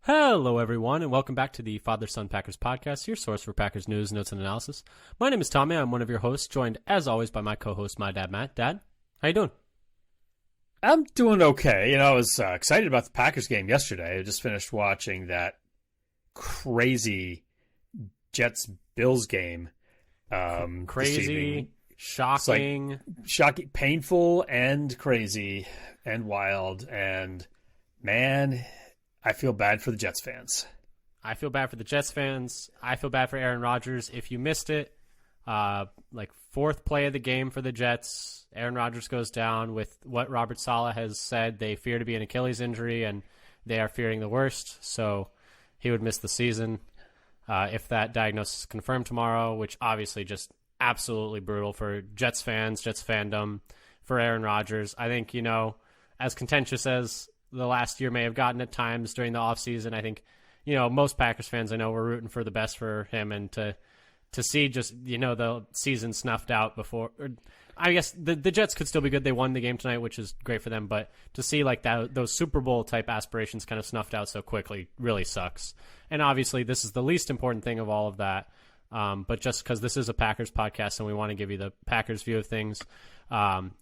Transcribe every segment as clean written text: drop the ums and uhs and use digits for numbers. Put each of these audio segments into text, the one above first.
Hello, everyone, and welcome back to the Father-Son Packers podcast, your source for Packers news, notes, and analysis. My name is Tommy. I'm one of your hosts, joined, as always, by my co-host, my dad, Matt. Dad, how you doing? I'm doing okay. I was excited about the Packers game yesterday. I just finished watching that crazy Jets-Bills game this Crazy, evening. shocking. It's like shocking, painful, and crazy, and wild, and man, I feel bad for the Jets fans. I feel bad for the Jets fans. I feel bad for Aaron Rodgers. If you missed it, fourth play of the game for the Jets, Aaron Rodgers goes down with what Robert Saleh has said. They fear to be an Achilles injury, and they are fearing the worst, so he would miss the season if that diagnosis is confirmed tomorrow, which obviously just absolutely brutal for Jets fans, Jets fandom, for Aaron Rodgers. I think, as contentious as the last year may have gotten at times during the offseason, I think, most Packers fans I know were rooting for the best for him, and to see just, the season snuffed out before, I guess the Jets could still be good. They won the game tonight, which is great for them, but to see like that, those Super Bowl type aspirations kind of snuffed out so quickly really sucks. And obviously this is the least important thing of all of that. But just because this is a Packers podcast and we want to give you the Packers view of things,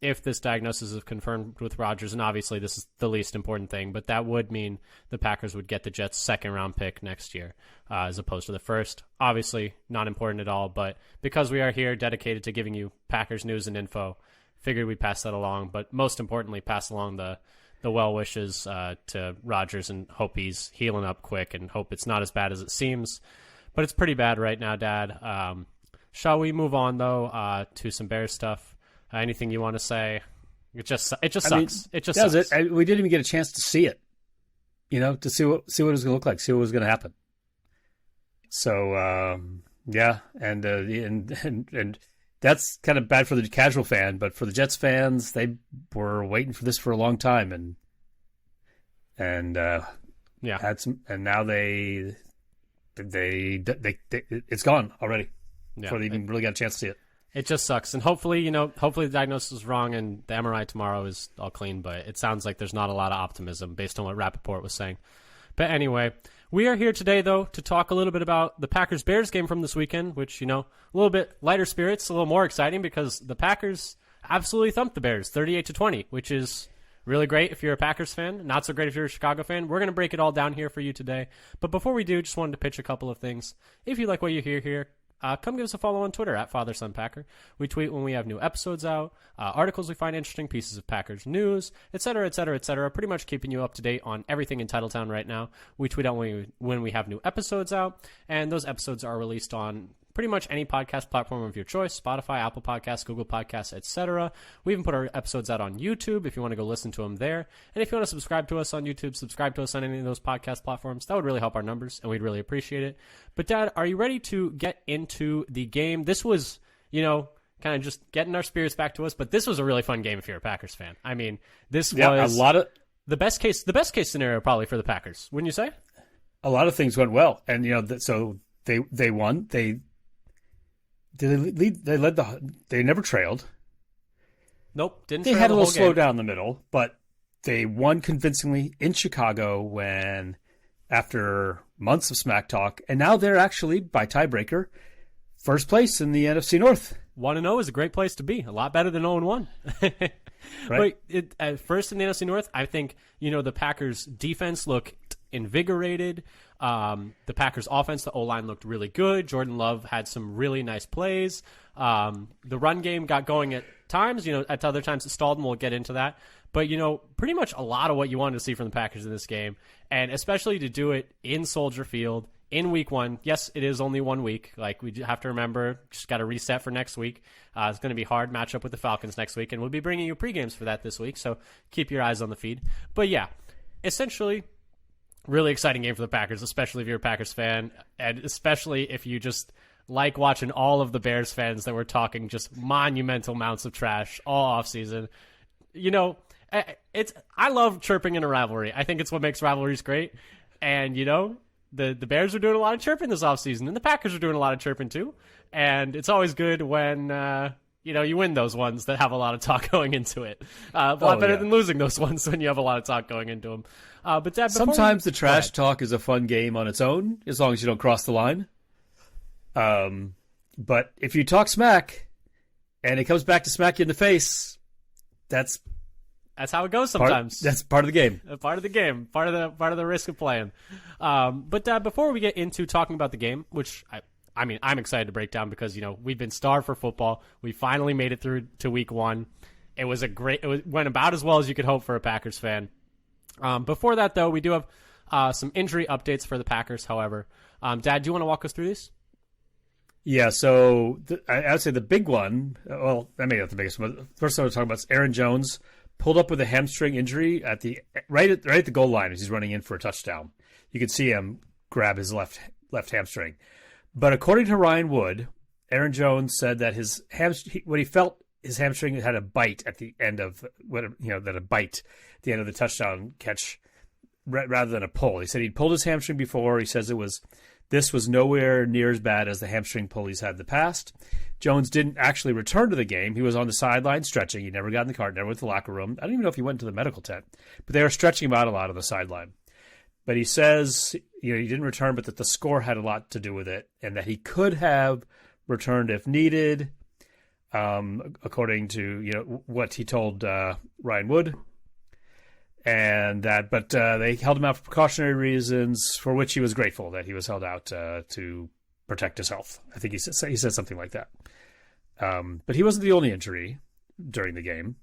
if this diagnosis is confirmed with Rodgers, and obviously this is the least important thing, but that would mean the Packers would get the Jets' second-round pick next year as opposed to the first. Obviously not important at all, but because we are here dedicated to giving you Packers news and info, figured we'd pass that along, but most importantly, pass along the well wishes to Rodgers and hope he's healing up quick and hope it's not as bad as it seems. But it's pretty bad right now, Dad. Shall we move on, though, to some Bears stuff? Anything you want to say? It just sucks. It just sucks. We didn't even get a chance to see it, to see what it was going to look like, see what was going to happen. So, yeah, and that's kind of bad for the casual fan, but for the Jets fans, they were waiting for this for a long time, and had some, and now they it's gone already before they even really got a chance to see it. It just sucks. And hopefully the diagnosis is wrong and the MRI tomorrow is all clean, but it sounds like there's not a lot of optimism based on what Rappaport was saying. But anyway, we are here today, though, to talk a little bit about the Packers-Bears game from this weekend, which, a little bit lighter spirits, a little more exciting because the Packers absolutely thumped the Bears 38-20, which is really great if you're a Packers fan, not so great if you're a Chicago fan. We're going to break it all down here for you today. But before we do, just wanted to pitch a couple of things. If you like what you hear here, come give us a follow on Twitter at FatherSonPacker. We tweet when we have new episodes out, articles we find interesting, pieces of Packers news, etc., etc., etc. Pretty much keeping you up to date on everything in Titletown right now. We tweet out when we have new episodes out, and those episodes are released on pretty much any podcast platform of your choice: Spotify, Apple Podcasts, Google Podcasts, etc. We even put our episodes out on YouTube if you want to go listen to them there. And if you want to subscribe to us on YouTube, subscribe to us on any of those podcast platforms. That would really help our numbers, and we'd really appreciate it. But, Dad, are you ready to get into the game? This was, kind of just getting our spirits back to us, but this was a really fun game if you're a Packers fan. I mean, this was a lot of the best case scenario probably for the Packers, wouldn't you say? A lot of things went well, and so they won. They never trailed. Nope, didn't. They had a little slowdown in the middle, but they won convincingly in Chicago after months of smack talk, and now they're actually, by tiebreaker, first place in the NFC North. 1-0 is a great place to be. A lot better than 0-1. Right. But at first in the NFC North, I think, the Packers defense looked invigorated. The Packers offense, the O-line looked really good. Jordan Love had some really nice plays. The run game got going at times, at other times it stalled, and we'll get into that. But, pretty much a lot of what you wanted to see from the Packers in this game, and especially to do it in Soldier Field in week one. Yes, it is only 1 week. Like, we have to remember, just got to reset for next week. It's going to be hard matchup with the Falcons next week, and we'll be bringing you pregames for that this week, so keep your eyes on the feed. But yeah, essentially, really exciting game for the Packers, especially if you're a Packers fan, and especially if you just like watching all of the Bears fans that were talking just monumental amounts of trash all offseason. I love chirping in a rivalry. I think it's what makes rivalries great. And, the Bears are doing a lot of chirping this offseason, and the Packers are doing a lot of chirping too. And it's always good when you win those ones that have a lot of talk going into it. A lot better than losing those ones when you have a lot of talk going into them. But Dad, sometimes the trash talk is a fun game on its own, as long as you don't cross the line. But if you talk smack and it comes back to smack you in the face, that's how it goes sometimes. That's part of the game. Part of the game. Part of the risk of playing. But Dad, before we get into talking about the game, which I mean, I'm excited to break down because, we've been starved for football. We finally made it through to week 1. It went about as well as you could hope for a Packers fan. Before that, though, we do have some injury updates for the Packers, however. Dad, do you want to walk us through these? Yeah, so I would say the big one, well, I mean, not the biggest one, but first I was talking about is Aaron Jones pulled up with a hamstring injury right at the goal line as he's running in for a touchdown. You could see him grab his left hamstring. But according to Ryan Wood, Aaron Jones said that when he felt his hamstring had a bite at the end of a bite at the end of the touchdown catch rather than a pull. He said he'd pulled his hamstring before. He says this was nowhere near as bad as the hamstring pull he's had in the past. Jones didn't actually return to the game. He was on the sideline stretching. He never got in the car, never went to the locker room. I don't even know if he went to the medical tent, but they were stretching him out a lot on the sideline. But he says, he didn't return, but that the score had a lot to do with it, and that he could have returned if needed, according to what he told Ryan Wood. And but they held him out for precautionary reasons, for which he was grateful that he was held out to protect his health. I think he said something like that. But he wasn't the only injury during the game.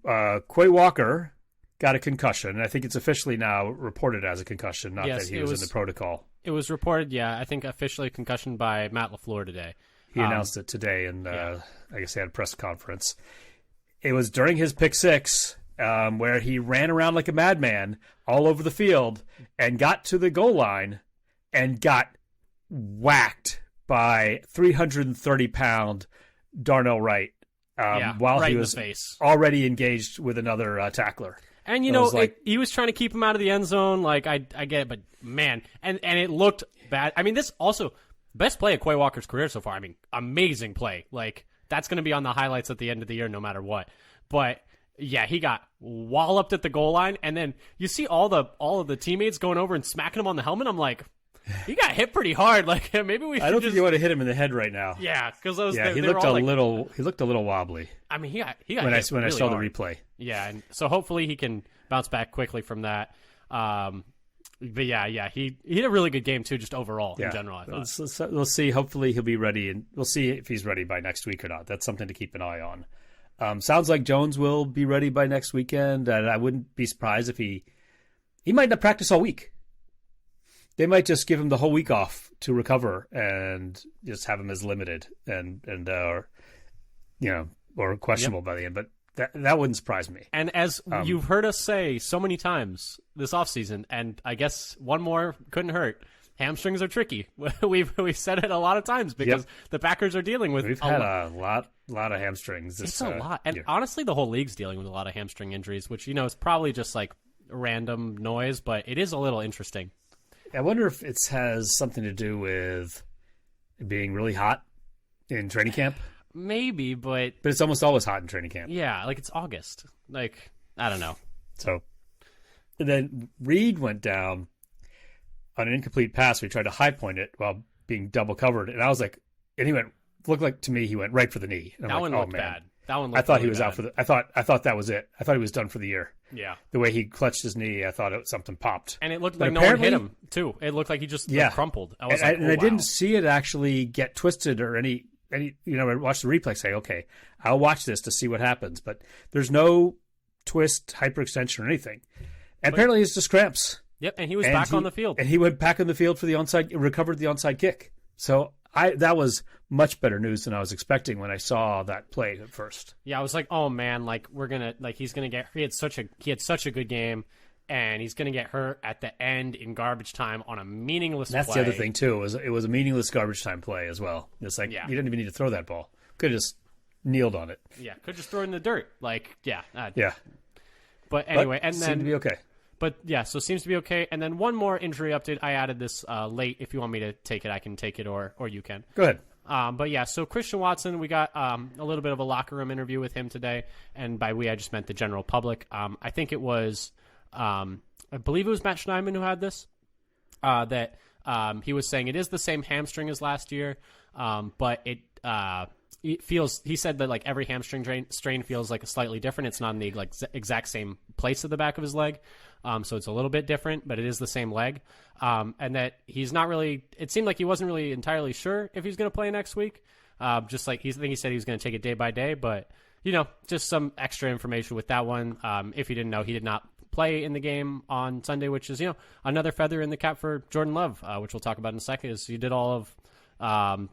Quay Walker got a concussion, and I think it's officially now reported as a concussion, not that he was in the protocol. It was reported, I think officially concussion by Matt LaFleur today. He announced it today, and I guess he had a press conference. It was during his pick six where he ran around like a madman all over the field and got to the goal line and got whacked by 330-pound Darnell Wright while right he was in the face. Already engaged with another tackler. And, he was trying to keep him out of the end zone. Like, I get it, but, man. And it looked bad. I mean, this also, best play of Quay Walker's career so far. I mean, amazing play. Like, that's going to be on the highlights at the end of the year no matter what. But, yeah, he got walloped at the goal line. And then you see all of the teammates going over and smacking him on the helmet. I'm like, he got hit pretty hard. Like, maybe we should I don't think you want to hit him in the head right now. Yeah, because he looked a little wobbly. I mean, he got when I really saw hard. the replay. Yeah, and so hopefully he can bounce back quickly from that. But yeah, he had a really good game too, just overall in general. I thought. We'll see. Hopefully he'll be ready, and we'll see if he's ready by next week or not. That's something to keep an eye on. Sounds like Jones will be ready by next weekend, and I wouldn't be surprised if he might not practice all week. They might just give him the whole week off to recover and just have him as limited or questionable by the end. But that wouldn't surprise me. And as you've heard us say so many times this offseason, and I guess one more couldn't hurt, hamstrings are tricky. We've said it a lot of times because the Packers are dealing with. We've had a lot of hamstrings. It's a lot, and honestly, the whole league's dealing with a lot of hamstring injuries, which is probably just like random noise, but it is a little interesting. I wonder if it has something to do with it being really hot in training camp. Maybe, but it's almost always hot in training camp. Yeah, like it's August. Like, I don't know. So, and then Reed went down on an incomplete pass. We tried to high point it while being double covered, and I was like, and he looked like to me he went right for the knee. And that one looked bad. That one looked I thought really he was bad. out for the. I thought that was it. I thought he was done for the year. Yeah. The way he clutched his knee, I thought something popped. And it looked like no one hit him too. It looked like he just crumpled. I was I didn't see it actually get twisted or any. I watched the replay. Say, okay, I'll watch this to see what happens. But there's no twist, hyperextension, or anything. And apparently, it's just cramps. Yep, and he was back on the field. And he went back on the field for the recovered the onside kick. So that was much better news than I was expecting when I saw that play at first. Yeah, I was like, oh man, like he's gonna get. He had such a good game, and he's gonna get hurt at the end in garbage time on a meaningless play. That's the other thing too. It was a meaningless garbage time play as well. It's like you didn't even need to throw that ball. Could have just kneeled on it. Yeah, could just throw it in the dirt. Like yeah. But anyway, and then seemed to be okay. But yeah, so it seems to be okay. And then one more injury update. I added this late. If you want me to take it, I can take it, or you can. Go ahead. But yeah, so Christian Watson, we got a little bit of a locker room interview with him today, and by we I just meant the general public. I think it was, I believe it was Matt Schneidman who had this, that he was saying it is the same hamstring as last year, but it feels. He said that like every hamstring strain feels like a slightly different. It's not in the like exact same place of the back of his leg. So it's a little bit different, but it is the same leg. And that he's not really, it seemed like he wasn't really entirely sure if he's going to play next week. Just like I think he said he was going to take it day by day, but just some extra information with that one. If you didn't know, he did not play in the game on Sunday, which is, another feather in the cap for Jordan Love, which we'll talk about in a second, is he did all of,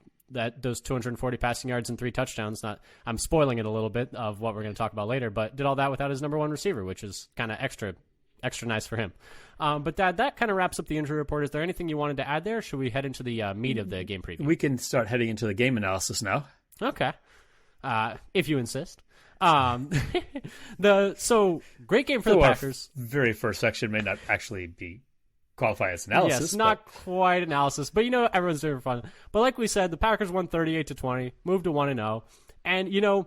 those 240 passing yards and 3 touchdowns. I'm spoiling it a little bit of what we're going to talk about later, but did all that without his number one receiver, which is kind of extra nice for him. But that kind of wraps up the injury report. Is there anything you wanted to add there? Should we head into the meat of the game preview? We can start heading into the game analysis now. Okay. If you insist. So great game for the Packers. Very first section may not actually qualify as analysis. Yes, not quite analysis, but everyone's doing fun. But like we said, the Packers won 38-20, moved to 1-0. And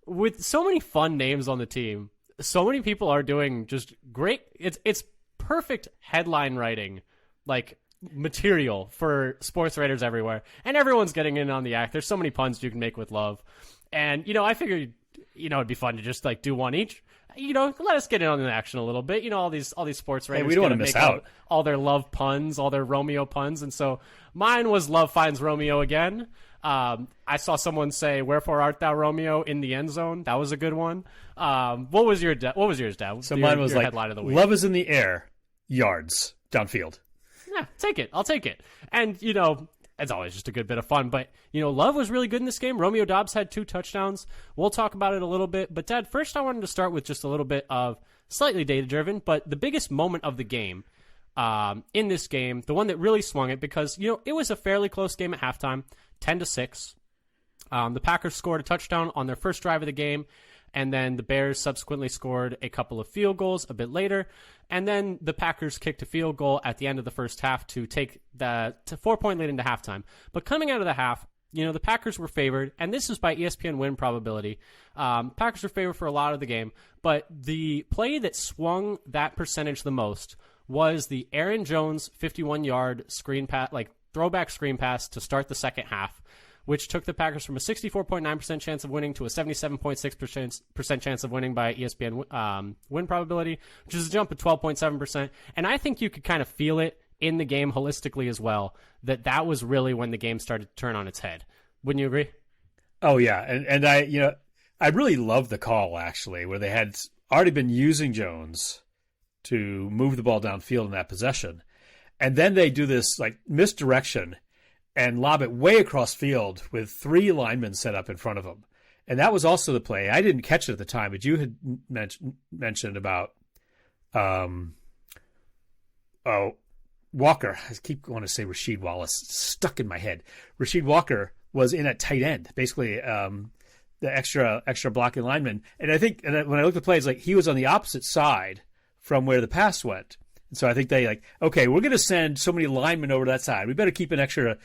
with so many fun names on the team, so many people are doing just great. It's perfect headline writing, like material for sports writers everywhere, and everyone's getting in on the act. There's so many puns you can make with Love, and I figured it'd be fun to just like do one each. Let us get in on the action a little bit. All these sports writers. Hey, we don't want to miss out. All their Love puns, all their Romeo puns, and so mine was Love finds Romeo again. I saw someone say, "Wherefore art thou, Romeo?" in the end zone. That was a good one. What was yours, Dad? So mine was your like, headline of the week. Love is in the air, yards downfield. Yeah, take it. I'll take it. And it's always just a good bit of fun. But Love was really good in this game. Romeo Doubs had 2 touchdowns. We'll talk about it a little bit. But Dad, first I wanted to start with just a little bit of slightly data driven, but the biggest moment of the game. In this game, the one that really swung it, because it was a fairly close game at halftime, 10-6. The Packers scored a touchdown on their first drive of the game, and then the Bears subsequently scored a couple of field goals a bit later, and then the Packers kicked a field goal at the end of the first half to take the 4-point lead into halftime. But coming out of the half, the Packers were favored, and this is by ESPN win probability. Packers were favored for a lot of the game, but the play that swung that percentage the most was the Aaron Jones 51-yard screen pass, like throwback screen pass to start the second half, which took the Packers from a 64.9% chance of winning to a 77.6% chance of winning by ESPN win probability, which is a jump of 12.7%. And I think you could kind of feel it in the game holistically as well, that was really when the game started to turn on its head. Wouldn't you agree? Oh, yeah. And I really love the call, actually, where they had already been using Jones to move the ball downfield in that possession. And then they do this like misdirection and lob it way across field with 3 linemen set up in front of him. And that was also the play. I didn't catch it at the time, but you had mentioned about Walker. I keep wanting to say Rasheed Wallace. It's stuck in my head. Rasheed Walker was in at tight end, basically the extra blocking lineman. And I think when I looked at the play, it's like he was on the opposite side from where the pass went. And so I think they okay, we're going to send so many linemen over to that side. We better keep an extra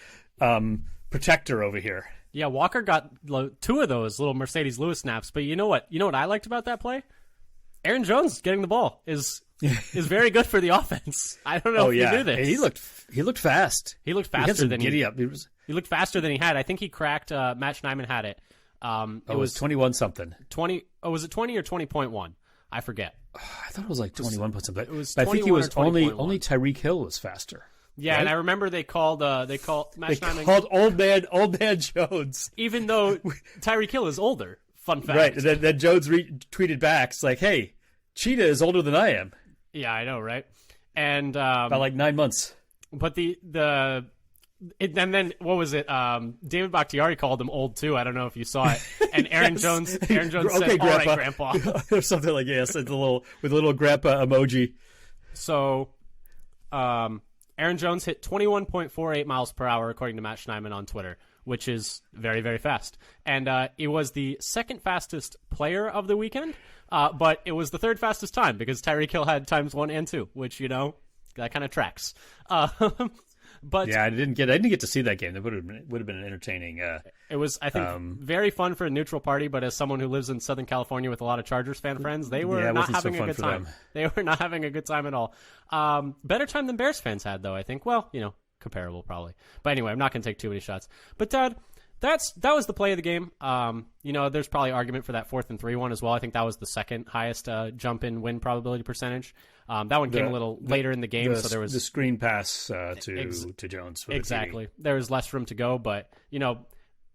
protector over here. Yeah, Walker got 2 of those little Mercedes Lewis snaps. But you know what I liked about that play? Aaron Jones getting the ball is very good for the offense. I don't know if you knew this. He looked fast. He looked faster than giddy up. He looked faster than he had. I think he cracked. Matt Schneidman had it. It was 21 something. 20. Oh, was it 20 or 20.1? I forget. I thought it was like 21 point something. It was. I think he was only 20.1. Tyreek Hill was faster. Yeah, right? And I remember they called Matt Schneidman. Called old man Jones, even though Tyreek Hill is older. Fun fact. Right. And then Jones tweeted back, "It's like, hey, Cheetah is older than I am." Yeah, I know, right? And by like 9 months. But and then what was it? David Bakhtiari called him old too. I don't know if you saw it. And Aaron Jones said, okay, "All right, Grandpa," or something like yes, with a little grandpa emoji. So, Aaron Jones hit 21.48 miles per hour according to Matt Schneidman on Twitter, which is very, very fast. And it was the second fastest player of the weekend, but it was the third fastest time because Tyreek Hill had times 1 and 2, which that kind of tracks. But yeah, I didn't get to see that game. That would have been an entertaining. it was, I think, very fun for a neutral party. But as someone who lives in Southern California with a lot of Chargers fan friends, they were not having a good time. They were not having a good time at all. Better time than Bears fans had, though. I think. Well, comparable probably. But anyway, I'm not going to take too many shots. But Dad, that was the play of the game. There's probably argument for that 4th and 3 one as well. I think that was the second highest jump in win probability percentage. That one came a little later in the game, so there was the screen pass to Jones. Exactly, there was less room to go, but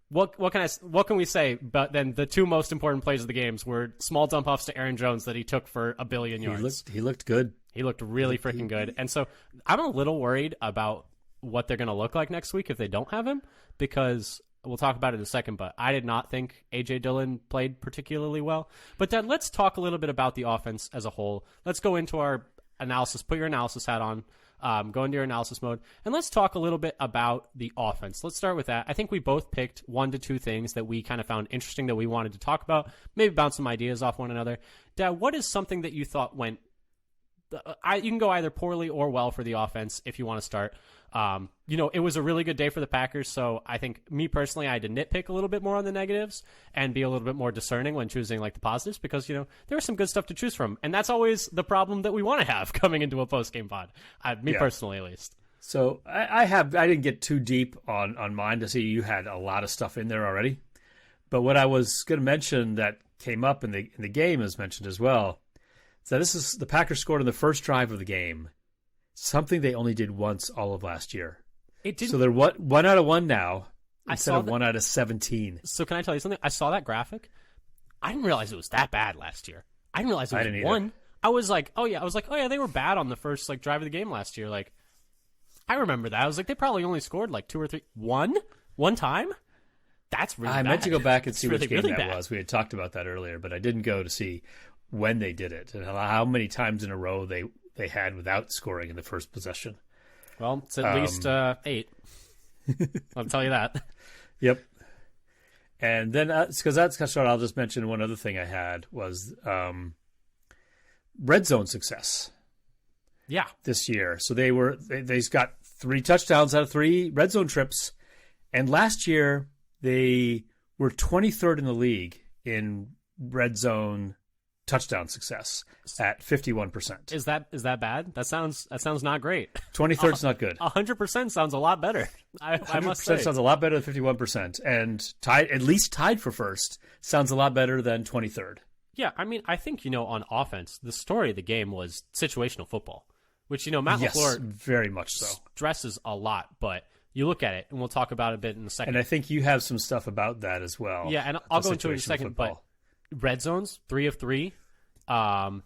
what can we say? But then the two most important plays of the games were small dump offs to Aaron Jones that he took for 1 billion yards. He looked good. He looked really freaking good, and so I'm a little worried about what they're going to look like next week if they don't have him, because we'll talk about it in a second, but I did not think A.J. Dillon played particularly well. But Dad, let's talk a little bit about the offense as a whole. Let's go into our analysis. Put your analysis hat on. Go into your analysis mode. And let's talk a little bit about the offense. Let's start with that. I think we both picked 1 to 2 things that we kind of found interesting that we wanted to talk about. Maybe bounce some ideas off one another. Dad, what is something that you thought went... you can go either poorly or well for the offense if you want to start. It was a really good day for the Packers, so I think, me personally, I had to nitpick a little bit more on the negatives and be a little bit more discerning when choosing the positives, because there was some good stuff to choose from, and that's always the problem that we want to have coming into a post-game pod. Personally, at least. So I didn't get too deep on mine to see you had a lot of stuff in there already, but what I was going to mention that came up in the game is mentioned as well. So this is the Packers scored in the first drive of the game. Something they only did once all of last year. It didn't. So they're 1 out of 1 now instead of 1 out of 17. So can I tell you something? I saw that graphic. I didn't realize it was that bad last year. I didn't realize it was 1. I was like, oh yeah, they were bad on the first drive of the game last year. I remember that. I was like, they probably only scored 2 or 3. One time? That's really bad. I meant to go back and see which game that was. We had talked about that earlier, but I didn't go to see when they did it and how many times in a row they had without scoring in the first possession. Well, it's at least 8. I'll tell you that. Yep. And then, because that's kind of short, I'll just mention one other thing I had was red zone success. Yeah. This year. So they got 3 touchdowns out of 3 red zone trips. And last year, they were 23rd in the league in red zone touchdown success at 51%. Is that bad? That sounds not great. 23rd's not good. 100% sounds a lot better. I must say, sounds a lot better than 51%, and at least tied for first sounds a lot better than 23rd. Yeah, I mean, I think on offense, the story of the game was situational football, which Matt LaFleur very much so stresses a lot, but. You look at it, and we'll talk about it a bit in a second. And I think you have some stuff about that as well. Yeah, and I'll go into it in a second, but red zones, 3 of 3. So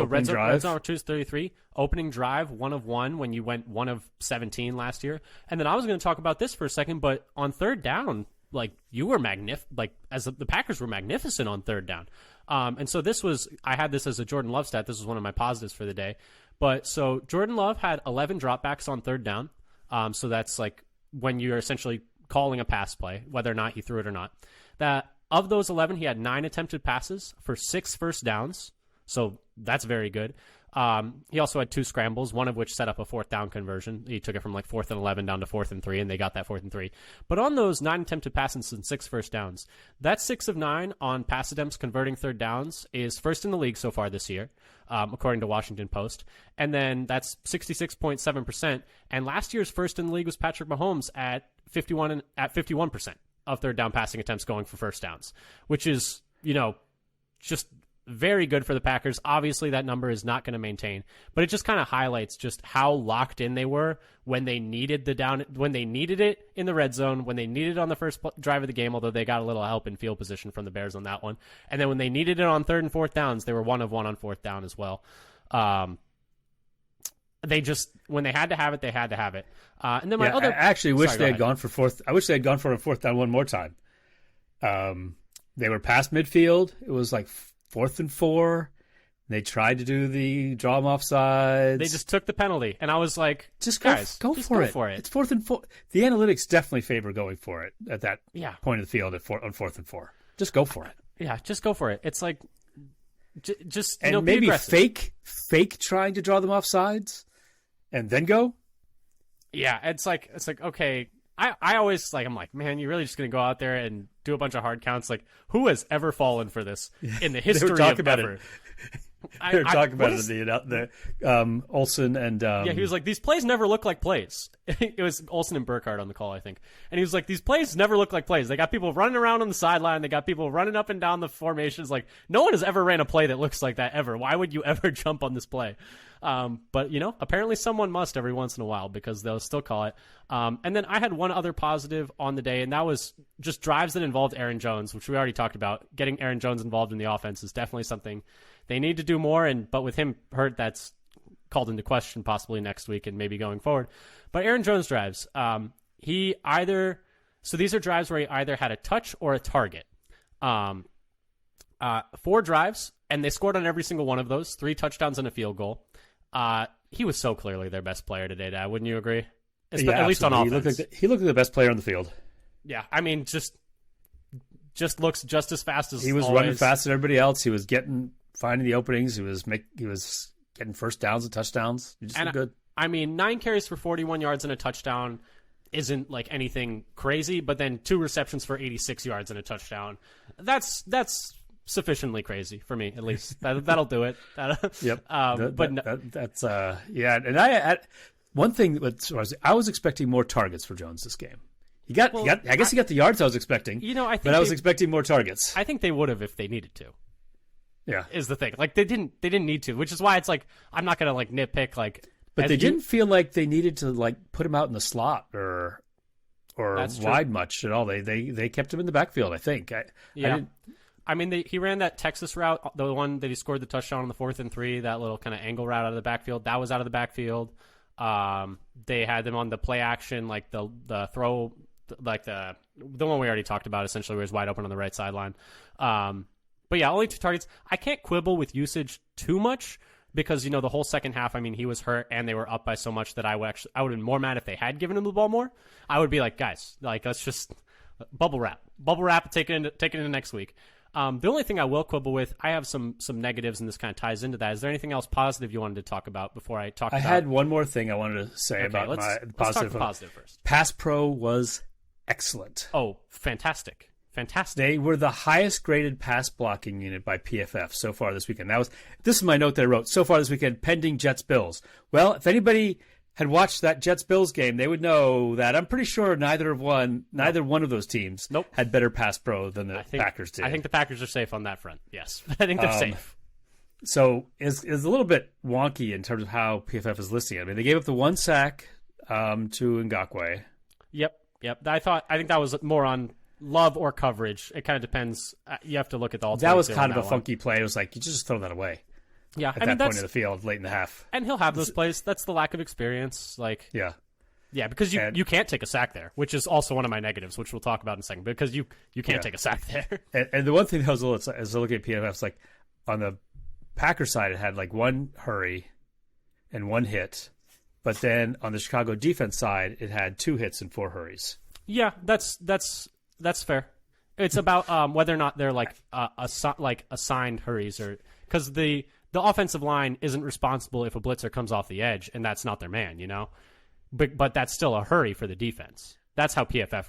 red zone 2 is 33. Opening drive, 1 of 1 when you went 1 of 17 last year. And then I was going to talk about this for a second, but on third down, you were the Packers were magnificent on third down. And so I had this as a Jordan Love stat. This was one of my positives for the day. But so Jordan Love had 11 dropbacks on third down. So that's when you're essentially calling a pass play, whether or not he threw it or not. That of those 11, he had 9 attempted passes for 6 first downs. So that's very good. He also had 2 scrambles, one of which set up a 4th down conversion. He took it from 4th and 11 down to 4th and 3, and they got that 4th and 3. But on those 9 attempted passes and 6 first downs, that 6 of 9 on pass attempts converting third downs is first in the league so far this year, according to Washington Post. And then that's 66.7%. And last year's first in the league was Patrick Mahomes at 51% of third down passing attempts going for first downs, which is, just very good for the Packers. Obviously, that number is not going to maintain, but it just kind of highlights just how locked in they were when they needed when they needed it in the red zone, when they needed it on the first drive of the game, although they got a little help in field position from the Bears on that one. And then when they needed it on 3rd and 4th downs, they were 1 of 1 on 4th down as well. When they had to have it, they had to have it. And then I actually wish they had gone for 4th. I wish they had gone for a 4th down one more time. They were past midfield. It was 4th and 4. They tried to do the draw them off sides. They just took the penalty, and I was like, "Just go for it. It's 4th and 4. The analytics definitely favor going for it at that point of the field on 4th and 4. Just go for it. Yeah, just go for it. It's just and maybe fake trying to draw them off sides, and then go. Yeah, it's like okay. I always like I'm like, man, you're really just gonna go out there and do a bunch of hard counts. Like, who has ever fallen for this in the history of ever? They were talking about it in the Olsen and yeah, he was like, these plays never look like plays. It was Olsen and Burkhardt on the call, I think, and he was like, these plays never look like plays. They got people running around on the sideline, they got people running up and down the formations. Like, no one has ever ran a play that looks like that ever. Why would you ever jump on this play? But apparently someone must every once in a while because they'll still call it. And then I had one other positive on the day, and that was just drives that involved Aaron Jones, which we already talked about. Getting Aaron Jones involved in the offense is definitely something they need to do more. But with him hurt, that's called into question possibly next week and maybe going forward. But Aaron Jones drives, so these are drives where he either had a touch or a target. 4 drives, and they scored on every single one of those. 3 touchdowns and a field goal. He was so clearly their best player today, Dad. Wouldn't you agree? Yeah, at least on offense. He looked like the best player on the field. Yeah, I mean, just looks just as fast as he was always. Running faster than everybody else. He was finding the openings. He was getting first downs and touchdowns. He just looked good. I mean, 9 carries for 41 yards and a touchdown isn't like anything crazy, but then 2 receptions for 86 yards and a touchdown. That's sufficiently crazy for me, at least. That'll do it. Yep. That's yeah. And I one thing that I was expecting more targets for Jones this game. He got the yards I was expecting. But I was expecting more targets. I think they would have if they needed to. Yeah, is the thing. Like they didn't need to, which is why it's like I'm not gonna like nitpick like. But they didn't feel like they needed to like put him out in the slot or wide much at all. They kept him in the backfield. I think. I mean, he ran that Texas route, the one that he scored the touchdown on the 4th and 3, that little kind of angle route out of the backfield. That was out of the backfield. They had them on the play action, like the throw, like the one we already talked about, essentially, where he was wide open on the right sideline. But yeah, only 2 targets. I can't quibble with usage too much because, the whole second half, I mean, he was hurt and they were up by so much that I would have been more mad if they had given him the ball more. I would be like, guys, like, let's just bubble wrap, take it into next week. The only thing I will quibble with, I have some negatives, and this kind of ties into that. Is there anything else positive you wanted to talk about before I talk about? I had one more thing I wanted to say about let's positive. Talk positive first. Pass pro was excellent. Oh, fantastic. They were the highest graded pass blocking unit by PFF so far this weekend. This is my note that I wrote. So far this weekend, pending Jets-Bills. Well, if anybody had watched that Jets-Bills game, they would know that I'm pretty sure neither one of those teams had better pass pro than the Packers did. I think the Packers are safe on that front. Yes, I think they're safe. So it's a little bit wonky in terms of how PFF is listing it. I mean, they gave up the 1 sack to Ngakoue. Yep. I think that was more on love or coverage. It kind of depends. You have to look at the that was kind of a funky play. It was like you just throw that away. Yeah, at that point of the field, late in the half. And he'll have those plays. That's the lack of experience. Like, yeah, because you can't take a sack there, which is also one of my negatives, which we'll talk about in a second. Because you can't take a sack there. And the one thing that was a little, as I look at PFF, it's like on the Packers side, it had like 1 hurry and 1 hit, but then on the Chicago defense side, it had 2 hits and 4 hurries. Yeah, that's fair. It's about whether or not they're like assigned hurries, or because the offensive line isn't responsible if a blitzer comes off the edge and that's not their man, but that's still a hurry for the defense. That's how PFF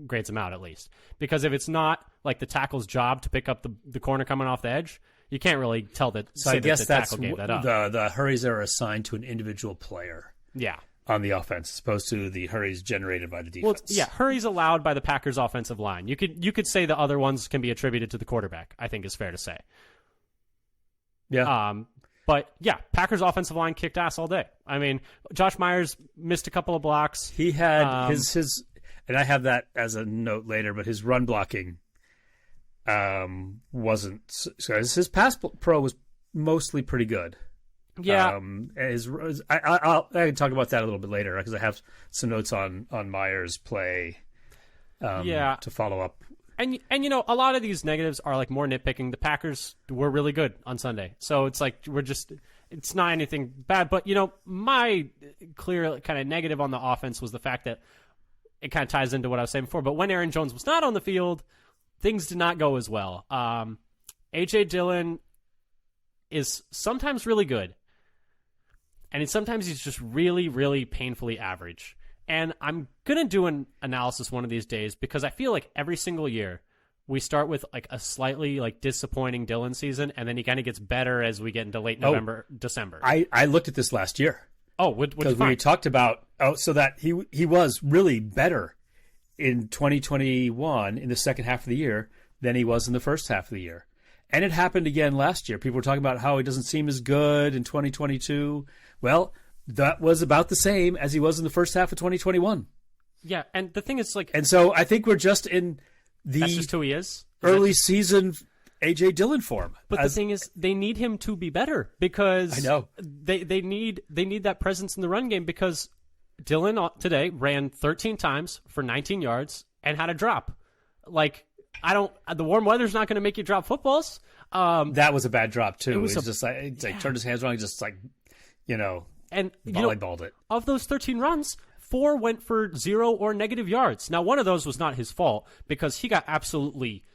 grades them out, at least. Because if it's not like the tackle's job to pick up the corner coming off the edge, you can't really tell that. So I guess the that's tackle gave that up. The hurries are assigned to an individual player. Yeah. On the offense, as opposed to the hurries generated by the defense. Well, yeah, hurries allowed by the Packers' offensive line. You could say the other ones can be attributed to the quarterback, I think is fair to say. Yeah. But yeah, Packers' offensive line kicked ass all day. I mean, Josh Myers missed a couple of blocks. He had his, and I have that as a note later, but his run blocking wasn't. So his pass pro was mostly pretty good. Yeah, I can talk about that a little bit later because I have some notes on Myers' play. To follow up. And a lot of these negatives are like more nitpicking. The Packers were really good on Sunday, so it's like it's not anything bad. But my clear kind of negative on the offense was the fact that it kind of ties into what I was saying before. But when Aaron Jones was not on the field, things did not go as well. A.J. Dillon is sometimes really good. And sometimes he's just really, really painfully average. And I'm going to do an analysis one of these days because I feel like every single year we start with like a slightly like disappointing Dillon season, and then he kind of gets better as we get into late November, December. I looked at this last year. Oh, what because we talked about so that he was really better in 2021 in the second half of the year than he was in the first half of the year. And it happened again last year. People were talking about how he doesn't seem as good in 2022. Well, that was about the same as he was in the first half of 2021. Yeah, and the thing is, like... And so I think we're just in the that's just who he is? Early season A.J. Dillon form. But the thing is, they need him to be better because... I know. They need that presence in the run game because Dillon today ran 13 times for 19 yards and had a drop. Like... the warm weather's not going to make you drop footballs. That was a bad drop too. It was just turned his hands around, just like, and volleyballed it. Of those 13 runs, 4 went for 0 or negative yards. Now, one of those was not his fault because he got absolutely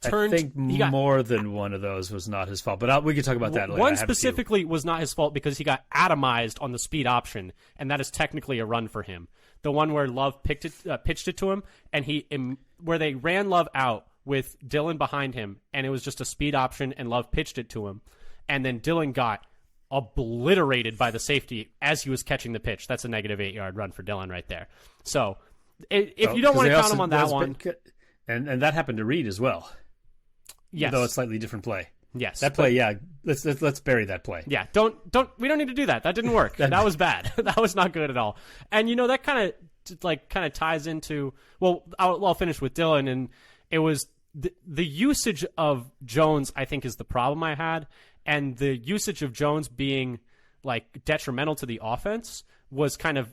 turned. I think more than one of those was not his fault, but we can talk about that later. One specifically was not his fault because he got atomized on the speed option, and that is technically a run for him. The one where Love pitched it to him, and where they ran Love out with Dillon behind him, and it was just a speed option, and Love pitched it to him, and then Dillon got obliterated by the safety as he was catching the pitch. That's a negative 8-yard run for Dillon right there. So if you don't want to count him on that one, and that happened to Reed as well. Yes, though a slightly different play. Yes, that play. Yeah, let's bury that play. Yeah, we don't need to do that. That didn't work. That was bad. That was not good at all. And that kind of ties into. Well, I'll finish with Dillon, and it was the usage of Jones. I think is the problem I had, and the usage of Jones being like detrimental to the offense was kind of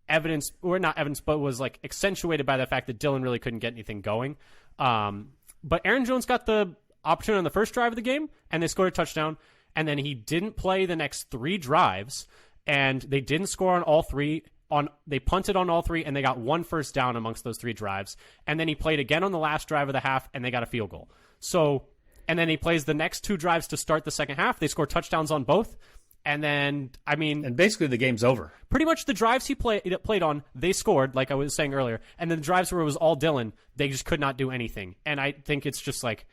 evidence, or not evidence, but was like accentuated by the fact that Dillon really couldn't get anything going. But Aaron Jones got the opportunity on the first drive of the game, and they scored a touchdown, and then he didn't play the next 3 drives, and they didn't score on all 3. They punted on all 3, and they got 1 first down amongst those 3 drives, and then he played again on the last drive of the half, and they got a field goal. So, and then he plays the next 2 drives to start the second half. They score touchdowns on both, and then, and basically the game's over. Pretty much the drives he played on, they scored, like I was saying earlier, and then the drives where it was all Dillon, they just could not do anything. And I think it's just like,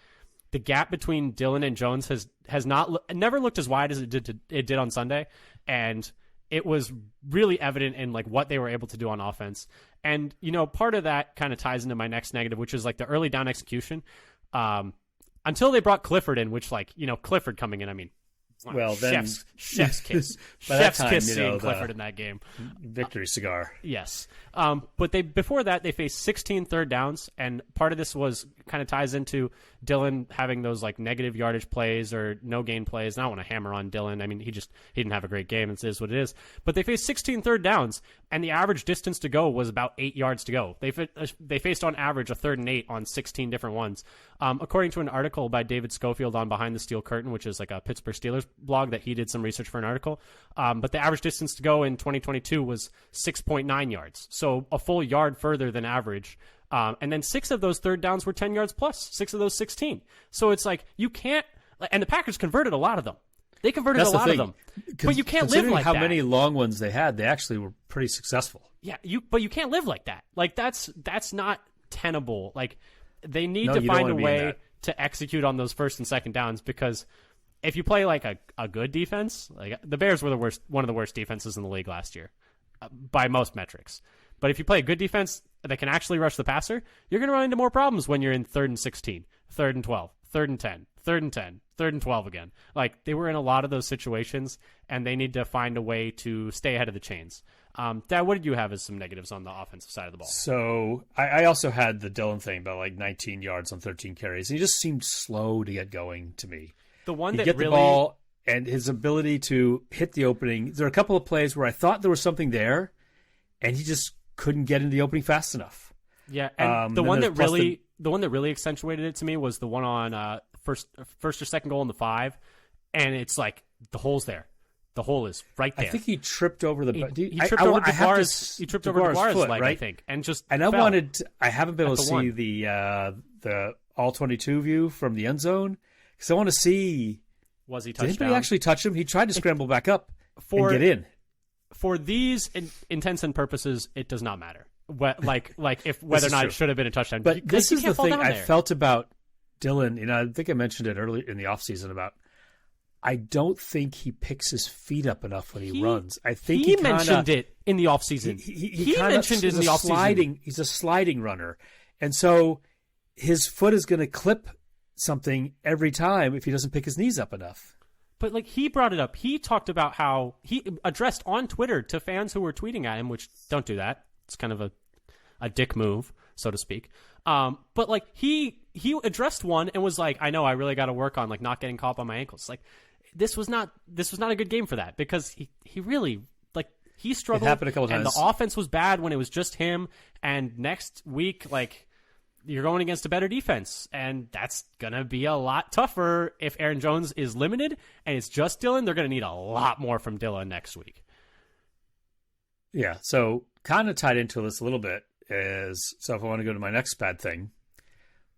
the gap between Dillon and Jones has never looked as wide as it did on Sunday, and it was really evident in like what they were able to do on offense. And part of that kind of ties into my next negative, which is like the early down execution. Until they brought Clifford in, which Clifford coming in, I mean, well, then chef's kiss, seeing Clifford in that game, victory cigar. Yes, but before that they faced 16 third downs, and part of this was kind of ties into Dillon having those like negative yardage plays or no gain plays. And I don't want to hammer on Dillon. I mean, he didn't have a great game. It is what it is. But they faced 16 third downs, and the average distance to go was about 8 yards to go. They faced on average a 3rd and 8 on 16 different ones. According to an article by David Schofield on Behind the Steel Curtain, which is like a Pittsburgh Steelers blog that he did some research for an article. But the average distance to go in 2022 was 6.9 yards. So a full yard further than average. And then 6 of those third downs were 10 yards plus, 6 of those 16. So it's like, you can't, and the Packers converted a lot of them. They converted a lot of them. But you can't live like that. How many long ones they had, they actually were pretty successful. Yeah, but you can't live like that. Like, that's not tenable. Like, they need to find a way to execute on those first and second downs, because if you play like a good defense, like the Bears were one of the worst defenses in the league last year by most metrics. But if you play a good defense that can actually rush the passer, you're going to run into more problems when you're in 3rd and 16, 3rd and 12, 3rd and 10, 3rd and 10, 3rd and 12 again. Like, they were in a lot of those situations, and they need to find a way to stay ahead of the chains. Dad, what did you have as some negatives on the offensive side of the ball? So I also had the Dillon thing about like 19 yards on 13 carries. He just seemed slow to get going to me. The one He'd that get really... the ball and his ability to hit the opening. There are a couple of plays where I thought there was something there, and he just couldn't get into the opening fast enough. Yeah, and the one that really accentuated it to me was the one on first or second goal in the 5, and it's like the hole's there. The hole is right there. I think he tripped over the. He tripped over DeGuara's leg, right? I think, and fell. I haven't been able to see the all 22 view from the end zone, because I want to see. Was he did touched anybody down? Actually touch him? He tried to scramble back up, for and get in. For these intents and purposes, it does not matter. Like if whether or not true. it should have been a touchdown. But this you is can't the fall thing down I there. felt about Dylan. I think I mentioned it early in the offseason about I don't think he picks his feet up enough when he runs. I think he mentioned it in the offseason. He mentioned it in the offseason. He's a sliding runner. And so his foot is going to clip something every time if he doesn't pick his knees up enough. But like he brought it up. He talked about how he addressed on Twitter to fans who were tweeting at him, which don't do that. It's kind of a dick move, so to speak. But like he addressed one and was like, I know I really got to work on like not getting caught by my ankles. Like this was not a good game for that because he really like he struggled. It happened a couple and times. the offense was bad when it was just him. And next week, like you're going against a better defense, and that's gonna be a lot tougher if Aaron Jones is limited and it's just Dylan. They're gonna need a lot more from Dylan next week. Yeah. So kind of tied into this a little bit is so if I want to go to my next bad thing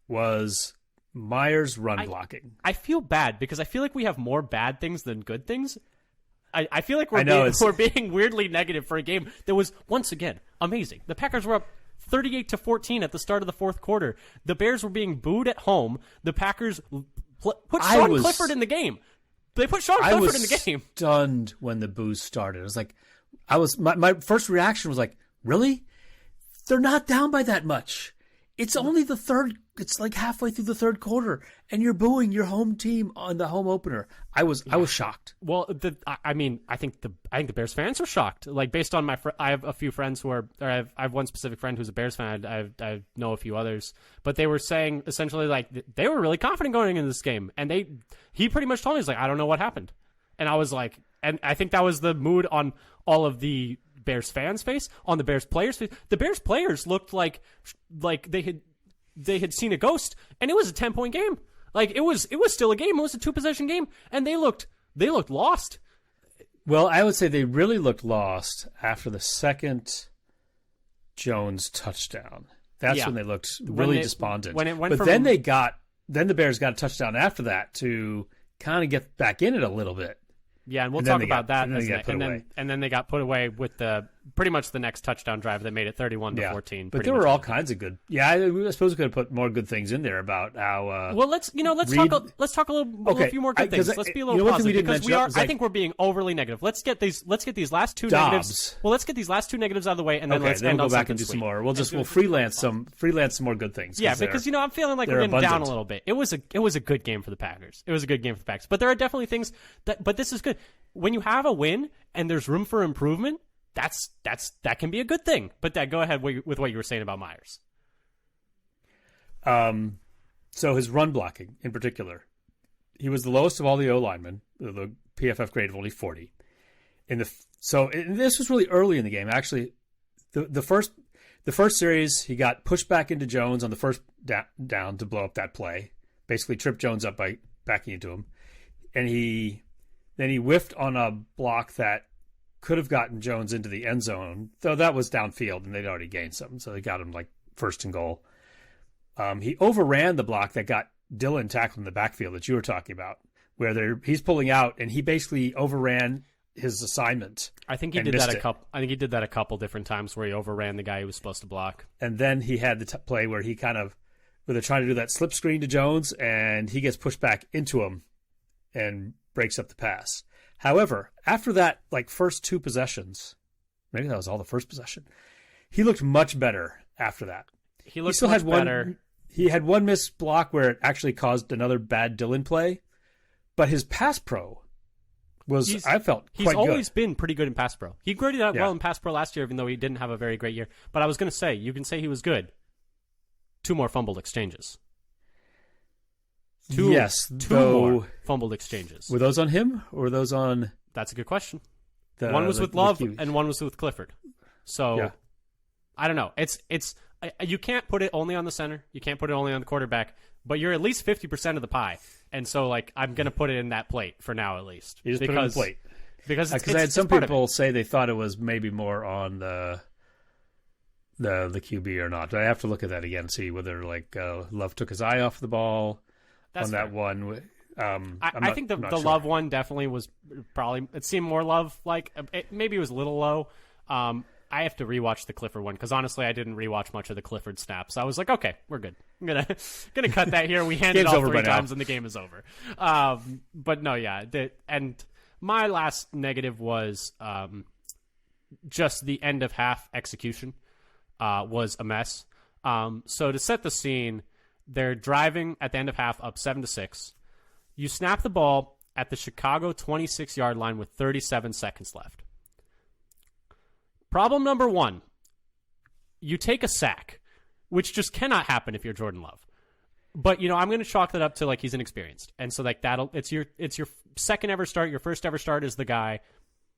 was Myers run blocking. I feel bad because I feel like we have more bad things than good things. I feel like I know, we're being weirdly negative for a game that was, once again, amazing. The Packers were up 38-14 at the start of the fourth quarter. The Bears were being booed at home. The Packers put Sean Clifford in the game. They put Sean Clifford in the game. Stunned when the boos started. I was my first reaction was like, really? They're not down by that much. It's only the third. It's like halfway through the third quarter, and you're booing your home team on the home opener. I was shocked. Well, I think the Bears fans are shocked. Like based on I have a few friends who are. Or I have one specific friend who's a Bears fan. I know a few others, but they were saying essentially like they were really confident going into this game, and he pretty much told me he's like I don't know what happened, and I was like, and I think that was the mood on all of the Bears fans' face, on the Bears players' face. The Bears players looked like they had seen a ghost, and it was a 10-point game. Like it was still a game. It was a 2-possession game, and they looked lost. Well, I would say they really looked lost after the second Jones touchdown. That's when they looked really despondent. When it went but then the Bears got a touchdown after that to kind of get back in it a little bit. Yeah, and we'll And talk then about that. and then they got put away with pretty much the next touchdown drive that made it 31-14. But there were all kinds of good. Yeah, I suppose we could have put more good things in there about how. Well, let's talk a few more good things. Let's be a little positive because I think we're being overly negative. Let's get these last two negatives. Well, let's get these last two negatives out of the way, and then let's end we'll on go back and do something some more. We'll sweet. freelance some more good things. Yeah, because I'm feeling like we're getting down a little bit. It was a good game for the Packers. It was a good game for the Packers. But there are definitely things but this is good. When you have a win and there's room for improvement, that can be a good thing. But go ahead with what you were saying about Myers. So his run blocking in particular, he was the lowest of all the O linemen, the PFF grade of only 40. And this was really early in the game. Actually, the first series he got pushed back into Jones on the first down to blow up that play. Basically tripped Jones up by backing into him, and then he whiffed on a block that could have gotten Jones into the end zone, though that was downfield and they'd already gained something, so they got him like first and goal. He overran the block that got Dylan tackled in the backfield that you were talking about, where he's pulling out and he basically overran his assignment. I think he did that a couple different times where he overran the guy he was supposed to block. And then he had the play where where they're trying to do that slip screen to Jones and he gets pushed back into him and breaks up the pass. However, after that, like first two possessions, maybe that was all the first possession, he looked much better after that. He still had better. He had one missed block where it actually caused another bad Dylan play, but his pass pro was, I felt, quite good. He's always been pretty good in pass pro. He graded out well in pass pro last year, even though he didn't have a very great year. But I was going to say, you can say he was good. 2 more fumbled exchanges. Two more fumbled exchanges. Were those on him or were those on? That's a good question. One was with Love and one was with Clifford. So I don't know. You can't put it only on the center. You can't put it only on the quarterback. But you're at least 50% of the pie, and so like I'm gonna put it in that plate for now at least. You just put it in the plate because I had some people say they thought it was maybe more on the QB or not. I have to look at that again and see whether like Love took his eye off the ball. That's on that fair. One. I think the Love one definitely was probably, it seemed more Love like. Maybe it was a little low. I have to rewatch the Clifford one because honestly, I didn't rewatch much of the Clifford snaps. So I was like, okay, we're good. I'm gonna cut that here. We handed off 3 times and the game is over. But no, yeah. And my last negative was just the end of half execution was a mess. So to set the scene, they're driving at the end of half up 7-6. You snap the ball at the Chicago 26-yard line with 37 seconds left. Problem number 1, you take a sack, which just cannot happen if you're Jordan Love. But, I'm going to chalk that up to, like, he's inexperienced. And so, like, it's your second ever start. Your first ever start is the guy.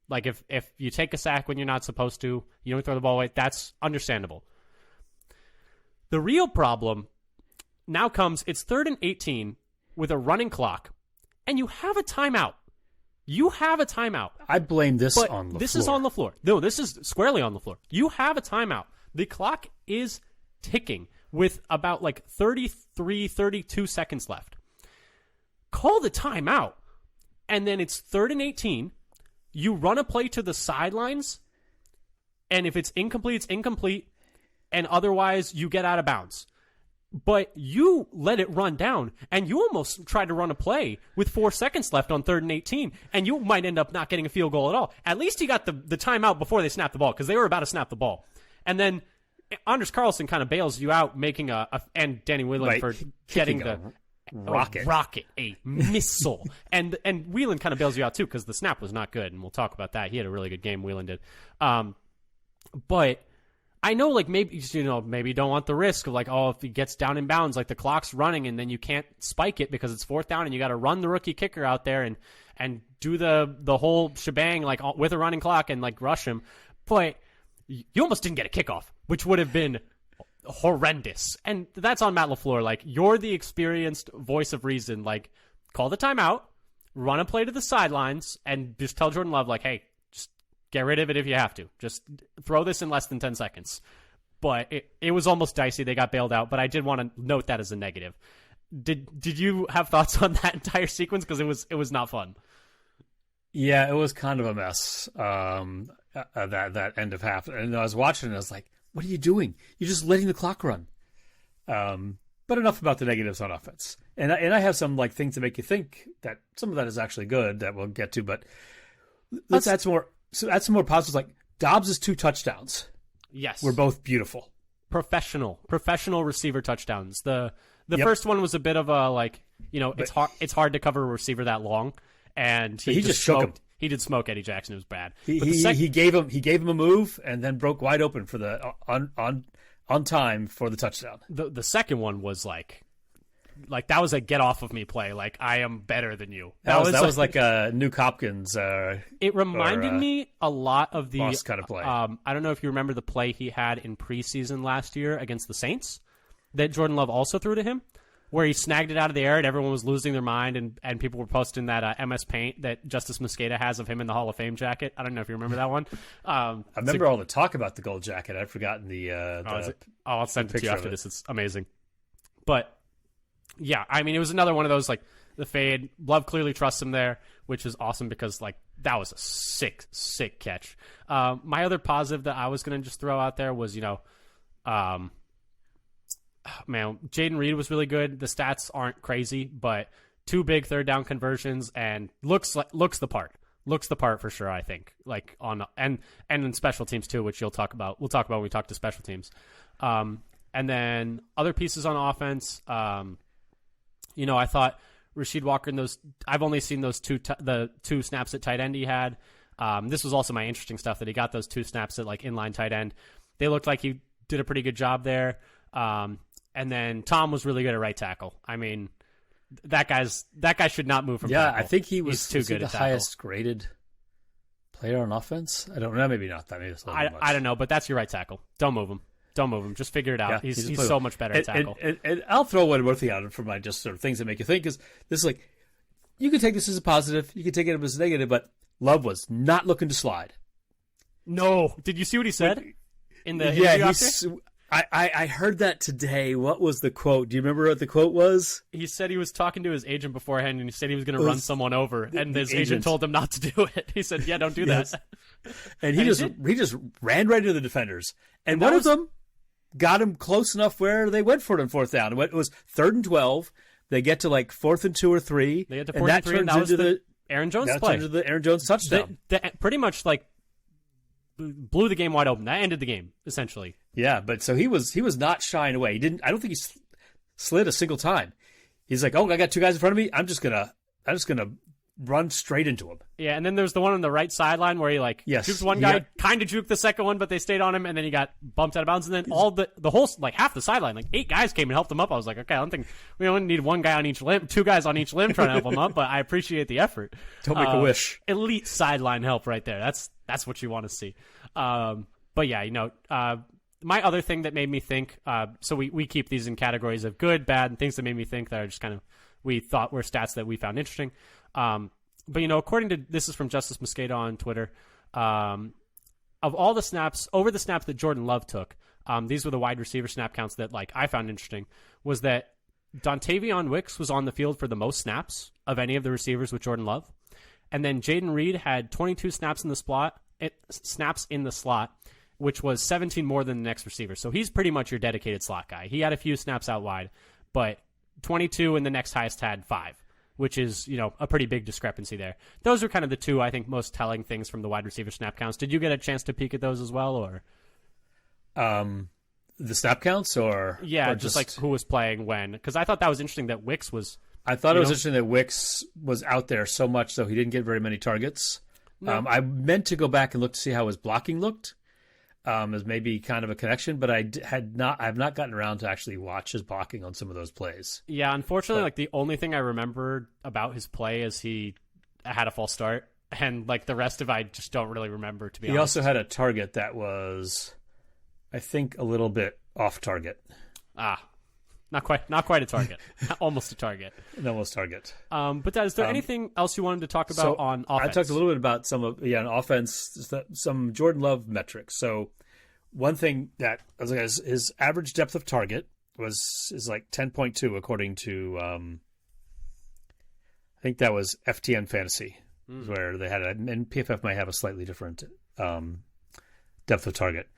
Like, if you take a sack when you're not supposed to, you don't throw the ball away, that's understandable. The real problem now comes, it's 3rd and 18 with a running clock, and you have a timeout. You have a timeout. I blame this on the floor. This is on the floor. No, this is squarely on the floor. You have a timeout. The clock is ticking with about like 33, 32 seconds left. Call the timeout. And then it's 3rd and 18. You run a play to the sidelines. And if it's incomplete, it's incomplete. And otherwise, you get out of bounds. But you let it run down, and you almost tried to run a play with 4 seconds left on 3rd and 18, and you might end up not getting a field goal at all. At least you got the timeout before they snapped the ball, because they were about to snap the ball. And then Anders Carlson kind of bails you out, making and Danny Whelan for getting the rocket, a missile. and Whelan kind of bails you out, too, because the snap was not good, and we'll talk about that. He had a really good game, Whelan did. But I know, like, maybe you don't want the risk of, like, if he gets down in bounds, like, the clock's running and then you can't spike it because it's 4th down and you got to run the rookie kicker out there and do the whole shebang, like, with a running clock and, like, rush him. But you almost didn't get a kickoff, which would have been horrendous. And that's on Matt LaFleur. Like, you're the experienced voice of reason. Like, call the timeout, run a play to the sidelines, and just tell Jordan Love, like, hey, get rid of it if you have to. Just throw this in less than 10 seconds. But it was almost dicey. They got bailed out. But I did want to note that as a negative. Did you have thoughts on that entire sequence? Because it was not fun. Yeah, it was kind of a mess. That end of half. And I was watching and I was like, what are you doing? You're just letting the clock run. But enough about the negatives on offense. And I have some like things to make you think that some of that is actually good that we'll get to. But let's add some more. So add some more positives, like Dobbs' 2 touchdowns. Yes. Were both beautiful. Professional receiver touchdowns. The first one was a bit of a, like, it's hard to cover a receiver that long. And he just shook him. He did smoke Eddie Jackson. It was bad. He gave him a move and then broke wide open for the on time for the touchdown. The second one was like that was a get off of me play. Like, I am better than you. That was like a Nuke Hopkins. It reminded me a lot of the boss kind of play. I don't know if you remember the play he had in preseason last year against the Saints that Jordan Love also threw to him, where he snagged it out of the air and everyone was losing their mind and people were posting that MS Paint that Justice Mosqueda has of him in the Hall of Fame jacket. I don't know if you remember that one. I remember all the talk about the gold jacket. I'd forgotten the I'll send it to you after this. It's amazing. But yeah, I mean, it was another one of those, like, the fade. Love clearly trusts him there, which is awesome because, like, that was a sick, sick catch. My other positive that I was going to just throw out there was, Jaden Reed was really good. The stats aren't crazy, but 2 big 3rd down conversions and looks the part. Looks the part for sure, I think. Like, and in special teams too, which we'll talk about when we talk to special teams. And then other pieces on offense, I thought Rasheed Walker in those. I've only seen those the 2 snaps at tight end he had. This was also my interesting stuff that he got those 2 snaps at, like, inline tight end. They looked like he did a pretty good job there. And then Tom was really good at right tackle. I mean, that guy should not move from tackle. I think he's too good. The highest graded player on offense. I don't know. Maybe not. That maybe it's a little much. I don't know, but that's your right tackle. Don't move him. Just figure it out. Yeah, he's so much better at tackle. And I'll throw one more thing out for my just sort of things that make you think, because this is like, you can take this as a positive, you can take it as a negative, but Love was not looking to slide. No. Did you see what he said in the interview after? I heard that today. What was the quote? Do you remember what the quote was? He said he was talking to his agent beforehand, and he said he was going to run someone over, and his agent told him not to do it. He said, "Yeah, don't do that." And he just ran right into the defenders, and one of them got him close enough where they went for it on fourth down. It was 3rd and 12. They get to like 4th and 2 or 3. They get to 4th and 3, and that was the Aaron Jones play. Turns into the Aaron Jones touchdown. That pretty much like blew the game wide open. That ended the game essentially. Yeah, but so he was not shying away. He didn't. I don't think he slid a single time. He's like, "Oh, I got 2 guys in front of me. I'm just gonna run straight into him." Yeah, and then there's the one on the right sideline where he juked one guy, kind of juked the second one, but they stayed on him, and then he got bumped out of bounds. And then all the whole half the sideline, 8 guys came and helped him up. I was like, okay, I don't think we don't need 1 guy on each limb, 2 guys on each limb trying to help him up, but I appreciate the effort. Don't make a wish. Elite sideline help right there. That's what you want to see. But yeah, my other thing that made me think, so we keep these in categories of good, bad, and things that made me think that are just kind of we thought were stats that we found interesting. But according to this is from Justice Mosqueda on Twitter, of all the snaps over the snaps that Jordan Love took, these were the wide receiver snap counts that I found interesting. Was that Dontavion Wicks was on the field for the most snaps of any of the receivers with Jordan Love, and then Jaden Reed had 22 snaps in the slot, which was 17 more than the next receiver. So he's pretty much your dedicated slot guy. He had a few snaps out wide, but 22 and the next highest had 5, which is, a pretty big discrepancy there. Those are kind of the 2, I think, most telling things from the wide receiver snap counts. Did you get a chance to peek at those as well, or? The snap counts, or? Yeah, or just who was playing when. Because I thought that was interesting that Wicks was... I thought it was interesting that Wicks was out there so much, so he didn't get very many targets. No. I meant to go back and look to see how his blocking looked, as maybe kind of a connection, but I have not gotten around to actually watch his blocking on some of those plays. Yeah, unfortunately, the only thing I remember about his play is he had a false start, and the rest of I just don't really remember, to be honest. He also had a target that was, I think, a little bit off target. Not quite a target. Almost a target. Almost target. But is there anything else you wanted to talk about on offense? I talked a little bit about on offense, some Jordan Love metrics. So one thing that I was looking at is his average depth of target is 10.2 according to I think that was FTN Fantasy, where they had and PFF might have a slightly different depth of target.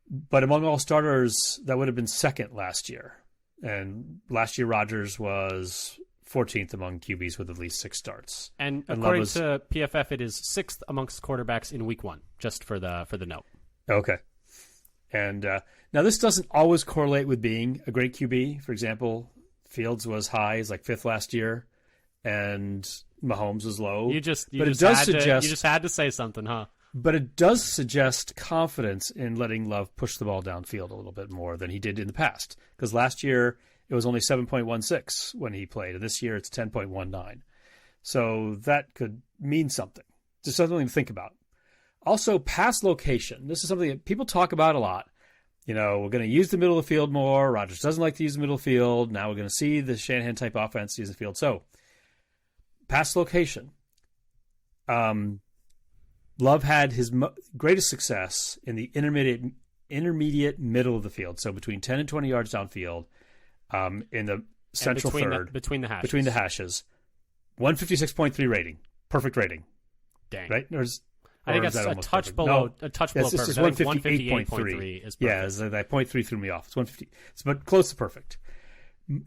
But among all starters, that would have been second last year. And last year, Rodgers was 14th among QBs with at least 6 starts. And according to PFF, it is 6th amongst quarterbacks in Week 1. Just for the note. Okay. And now this doesn't always correlate with being a great QB. For example, Fields was high, he's 5th last year, and Mahomes was low. You just had to say something, huh? But it does suggest confidence in letting Love push the ball downfield a little bit more than he did in the past. Because last year, it was only 7.16 when he played, and this year it's 10.19. So that could mean something. Just something to think about. Also, pass location. This is something that people talk about a lot. We're going to use the middle of the field more. Rodgers doesn't like to use the middle of the field. Now we're going to see the Shanahan-type offense use the field. So, pass location. Love had his greatest success in the intermediate middle of the field, so between 10 and 20 yards downfield, in the central third. Between the hashes. Between the hashes. 156.3 rating. Perfect rating. Dang. Right? I think that's a touch below perfect. It's 158.3 is perfect. Yeah, that 0.3 threw me off. It's 150. But close to perfect.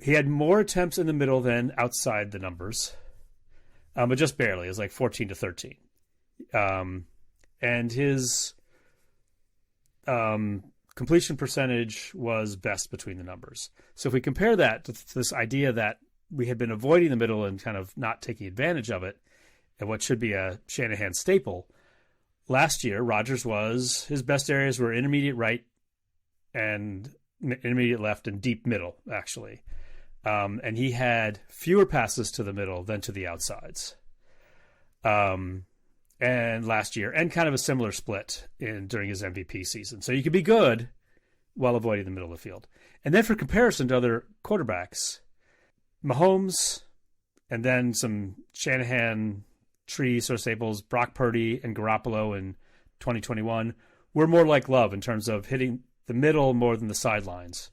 He had more attempts in the middle than outside the numbers, but just barely. It was 14 to 13. And his completion percentage was best between the numbers. So if we compare that to this idea that we had been avoiding the middle and kind of not taking advantage of it, and what should be a Shanahan staple, last year his best areas were intermediate right and intermediate left and deep middle, actually. And he had fewer passes to the middle than to the outsides. And last year, and kind of a similar split during his MVP season. So you could be good while avoiding the middle of the field. And then for comparison to other quarterbacks, Mahomes, and then some Shanahan tree sort of staples, Brock Purdy and Garoppolo in 2021, were more like Love in terms of hitting the middle more than the sidelines.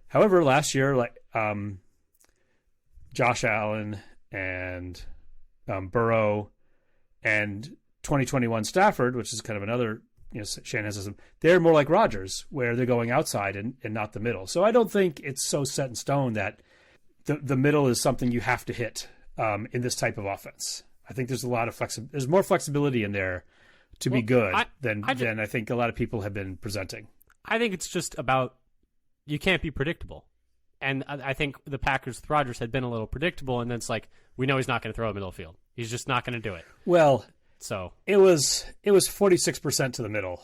However, last year, Josh Allen and Burrow and 2021 Stafford, which is kind of another Shanahan system, they're more like Rodgers, where they're going outside and not the middle. So I don't think it's so set in stone that the middle is something you have to hit in this type of offense. I think there's a lot of there's more flexibility in there to be good than I think a lot of people have been presenting. I think it's just about you can't be predictable. And I think the Packers with Rodgers had been a little predictable, and then it's like, we know he's not going to throw a middle field. He's just not going to do it. Well, so it was 46% to the middle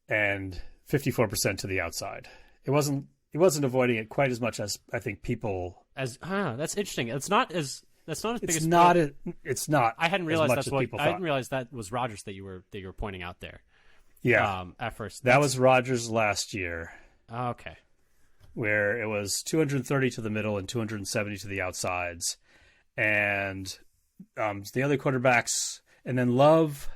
and 54% to the outside. He wasn't avoiding it quite as much as I think people. That's interesting. That's not as big. It's not. It's not. I hadn't realized that's what people thought. I didn't realize that was Rodgers that you were pointing out there. Yeah. At first, that was Rodgers last year. Okay. Where it was 230 to the middle and 270 to the outsides, and the other quarterbacks, and then Love.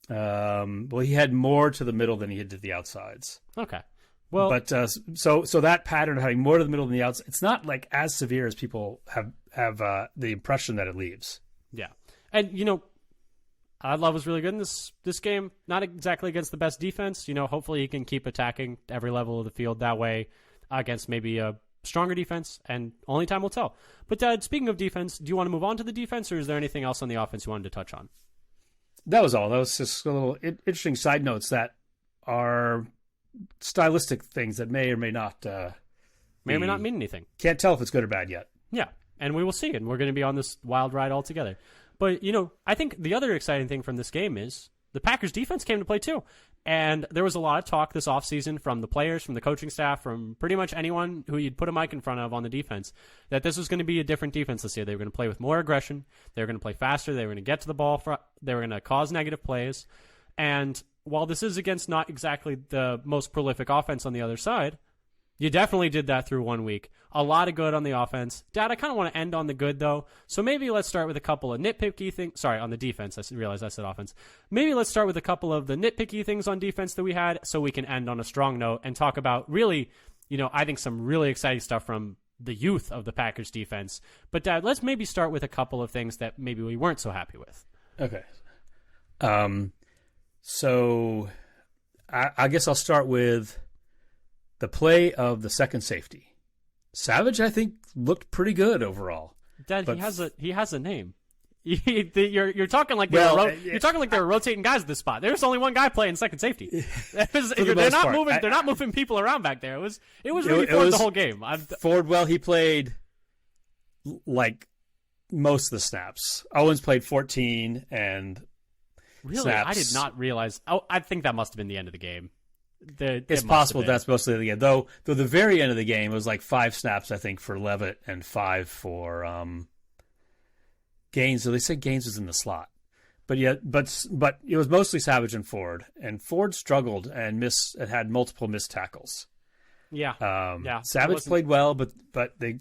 He had more to the middle than he had to the outsides. Okay. Well, but so that pattern of having more to the middle than the outside, it's not like as severe as people have the impression that it leaves. Yeah, and Love was really good in this game. Not exactly against the best defense. Hopefully he can keep attacking every level of the field that way against maybe a stronger defense, and only time will tell. But Dad, speaking of defense, do you want to move on to the defense, or is there anything else on the offense you wanted to touch on? That was all. That was just a little interesting side notes that are stylistic things that may or may not may or may not mean anything. Can't tell if it's good or bad yet. Yeah, and we will see, and we're going to be on this wild ride all together. But, I think the other exciting thing from this game is the Packers defense came to play too. And there was a lot of talk this offseason from the players, from the coaching staff, from pretty much anyone who you'd put a mic in front of on the defense, that this was going to be a different defense this year. They were going to play with more aggression. They were going to play faster. They were going to get to the ball. They were going to cause negative plays. And while this is against not exactly the most prolific offense on the other side, you definitely did that through 1 week. A lot of good on the offense. Dad, I kind of want to end on the good, though. So maybe let's start with a couple of nitpicky things. Sorry, on the defense. I realized I said offense. Maybe let's start with a couple of the nitpicky things on defense that we had so we can end on a strong note and talk about really, I think some really exciting stuff from the youth of the Packers defense. But, Dad, let's maybe start with a couple of things that maybe we weren't so happy with. Okay. So I guess I'll start with the play of the second safety. Savage, I think, looked pretty good overall. Dad, he has a name. You're talking like you're talking like they were rotating guys at this spot. There's only one guy playing second safety. They're not moving people around back there. It was really Ford the whole game. Ford, he played like most of the snaps. Owens played 14 and really, snaps. I did not realize. Oh, I think that must have been the end of the game. It's possible that's mostly the game. Though the very end of the game, it was like 5 snaps, I think, for Levitt and 5 for Gaines. So they said Gaines was in the slot. But it was mostly Savage and Ford struggled and had multiple missed tackles. Yeah. Savage played well, but they,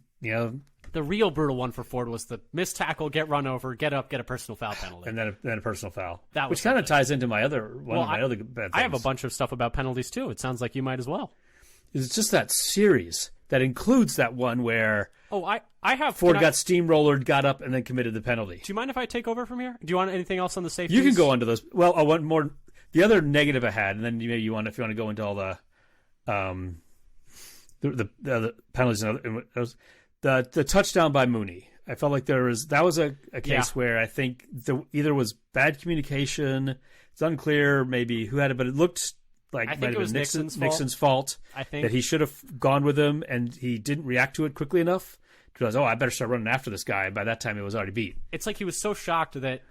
the real brutal one for Ford was the missed tackle, get run over, get up, get a personal foul penalty, and then a personal foul. Which kind of ties into my other other bad things. I have a bunch of stuff about penalties too. It sounds like you might as well. It's just that series that includes that one where I have Ford got steamrollered, got up, and then committed the penalty. Do you mind if I take over from here? Do you want anything else on the safeties? You can go into those. Well, I want more. The other negative I had, and then maybe if you want to go into all the penalties and the touchdown by Mooney. I felt like that was a case where I think either was bad communication. It's unclear maybe who had it, but it looked like it might have been Nixon's fault. I think that he should have gone with him, and he didn't react to it quickly enough to realize, I better start running after this guy. By that time, it was already beat. It's like he was so shocked that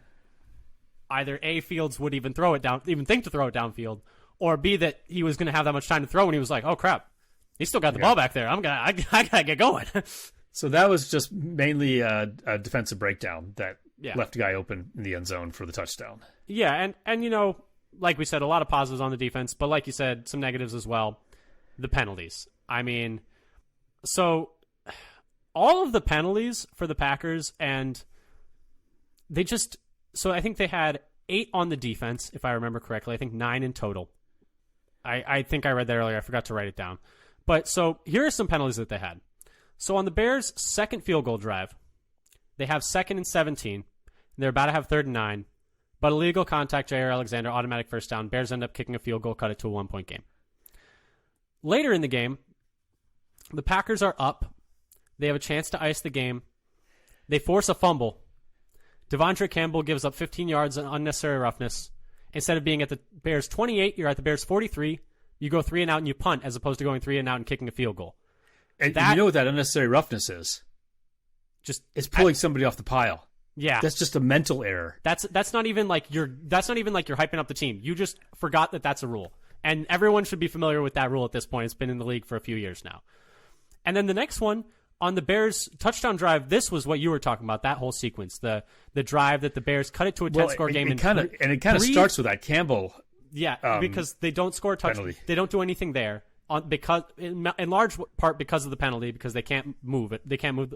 either A, Fields would even think to throw it downfield, or B, that he was going to have that much time to throw, and he was like, oh crap, he's still got the ball back there. I gotta get going. So that was just mainly a defensive breakdown that left a guy open in the end zone for the touchdown. Yeah, and like we said, a lot of positives on the defense, but like you said, some negatives as well. The penalties. I mean, so all of the penalties for the Packers, and so I think they had 8 on the defense, if I remember correctly. I think 9 in total. I think I read that earlier. I forgot to write it down. But so here are some penalties that they had. So on the Bears' second field goal drive, they have 2nd and 17. They're about to have 3rd and 9. But illegal contact, Jair Alexander, automatic first down. Bears end up kicking a field goal, cut it to a 1-point game. Later in the game, the Packers are up. They have a chance to ice the game. They force a fumble. Devondre Campbell gives up 15 yards on unnecessary roughness. Instead of being at the Bears 28, you're at the Bears 43. You go 3 and out and you punt as opposed to going 3 and out and kicking a field goal. And you know what that unnecessary roughness is? It's pulling somebody off the pile. Yeah, that's just a mental error. That's not even like you're hyping up the team. You just forgot that that's a rule, and everyone should be familiar with that rule at this point. It's been in the league for a few years now. And then the next one on the Bears touchdown drive, this was what you were talking about. That whole sequence, the drive that the Bears cut it to a 10-score game, it kind of starts with that Campbell. Yeah, because they don't score a touchdown. They don't do anything there. Because in large part because of the penalty, because they can't move it. They can't move.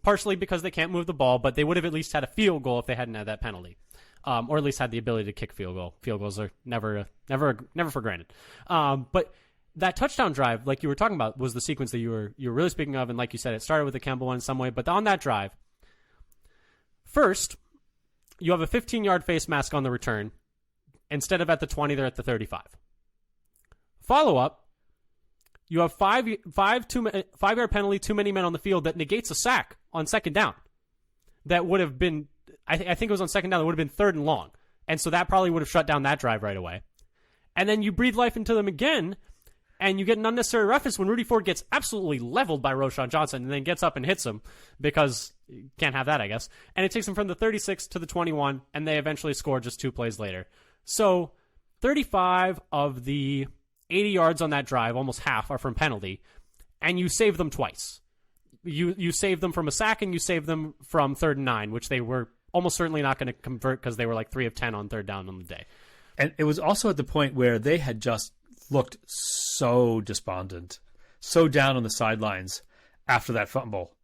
Partially because they can't move the ball, but they would have at least had a field goal if they hadn't had that penalty, or at least had the ability to kick field goal. Field goals are never for granted. But that touchdown drive, like you were talking about, was the sequence that you were really speaking of, and like you said, it started with the Campbell one in some way. But on that drive, first you have a 15-yard face mask on the return. Instead of at the 20, they're at the 35. Follow up. You have 5-yard penalty, too many men on the field that negates a sack on 2nd down. That would have been, I think it was on 2nd down, that would have been 3rd and long. And so that probably would have shut down that drive right away. And then you breathe life into them again, and you get an unnecessary roughness when Rudy Ford gets absolutely leveled by Roschon Johnson and then gets up and hits him because you can't have that, I guess. And it takes him from the 36 to the 21, and they eventually score just 2 plays later. So 35 of the 80 yards on that drive, almost half, are from penalty, and you save them twice. You save them from a sack, and you save them from 3rd and 9, which they were almost certainly not going to convert because they were like 3 of 10 on 3rd down on the day. And it was also at the point where they had just looked so despondent, so down on the sidelines after that fumble.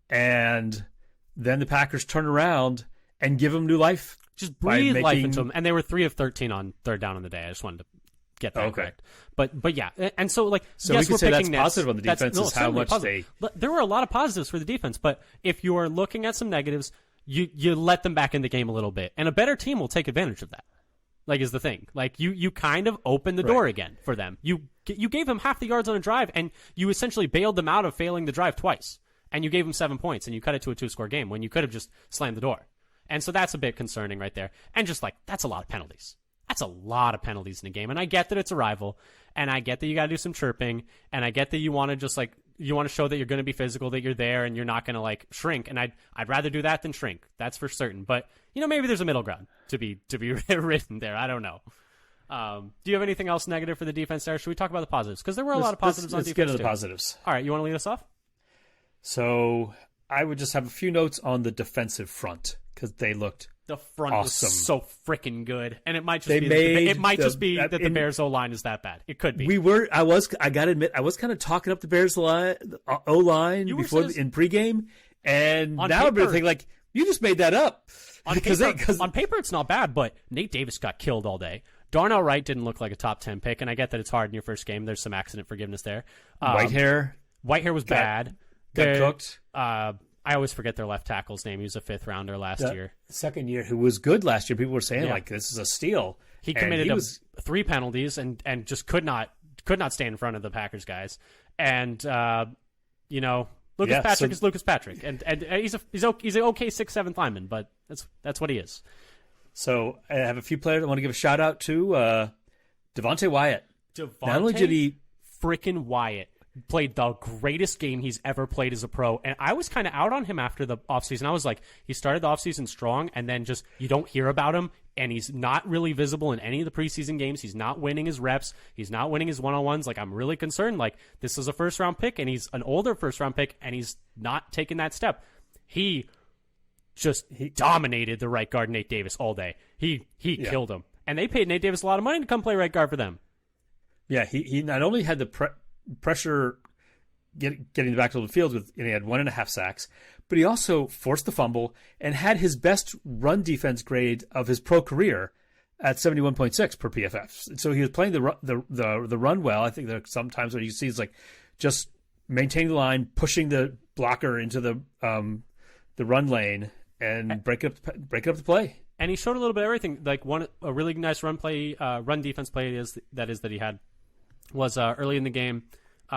And then the Packers turn around and give them new life. Just breathe life into them. And they were 3 of 13 on 3rd down on the day. I just wanted to get that correct. But yeah, and so like, so yes, we could say that's nits. positive on the defense is how much positive. There were a lot of positives for the defense, but if you are looking at some negatives, you let them back in the game a little bit, and a better team will take advantage of that. Like, is the thing. Like, you kind of opened the door again for them. You gave them half the yards on a drive, and you essentially bailed them out of failing the drive twice, and you gave them 7 points, and you cut it to a 2-score game when you could have just slammed the door. And so that's a bit concerning right there. And just like, that's a lot of penalties. That's a lot of penalties in a game. And I get that it's a rival, and I get that you got to do some chirping, and I get that you want to just like, you want to show that you're going to be physical, that you're there, and you're not going to like shrink. And I'd rather do that than shrink. That's for certain. But maybe there's a middle ground to be written there. I don't know. Do you have anything else negative for the defense there? Should we talk about the positives? Because there were a lot of positives on defense. Let's get to the positives. All right, you want to lead us off? So I would just have a few notes on the defensive front because they looked the front awesome. Was so freaking good, and it might just be that the Bears O-line is that bad. It could be. I gotta admit, I was kind of talking up the Bears O-line before in pregame, and now I'm thinking like, you just made that up. On paper, it's not bad, but Nate Davis got killed all day. Darnell Wright didn't look like a top 10 pick, and I get that it's hard in your first game. There's some accident forgiveness there. Whitehair was bad. Got cooked. I always forget their left tackle's name. He was a 5th rounder last year. Second year, who was good last year. People were saying like, this is a steal. He committed 3 penalties and just could not stay in front of the Packers guys. And Lucas Patrick is Lucas Patrick, and he's an okay 6'7" lineman, but that's what he is. So I have a few players I want to give a shout out to. Devontae Wyatt. Not only did he freaking Wyatt played the greatest game he's ever played as a pro, and I was kind of out on him after the offseason. I was like, he started the offseason strong, and then just you don't hear about him, and he's not really visible in any of the preseason games. He's not winning his reps. He's not winning his one-on-ones. Like, I'm really concerned. Like, this is a first-round pick, and he's an older first-round pick, and he's not taking that step. He dominated the right guard, Nate Davis, all day. He killed him. And they paid Nate Davis a lot of money to come play right guard for them. Yeah, he not only had the pressure getting the back to the field and he had 1.5 sacks, but he also forced the fumble and had his best run defense grade of his pro career at 71.6 per PFF. So he was playing the run well. I think there are some times where you see it's like just maintaining the line, pushing the blocker into the run lane, and break up the play. And he showed a little bit of everything. Like a really nice run defense play that he had was early in the game.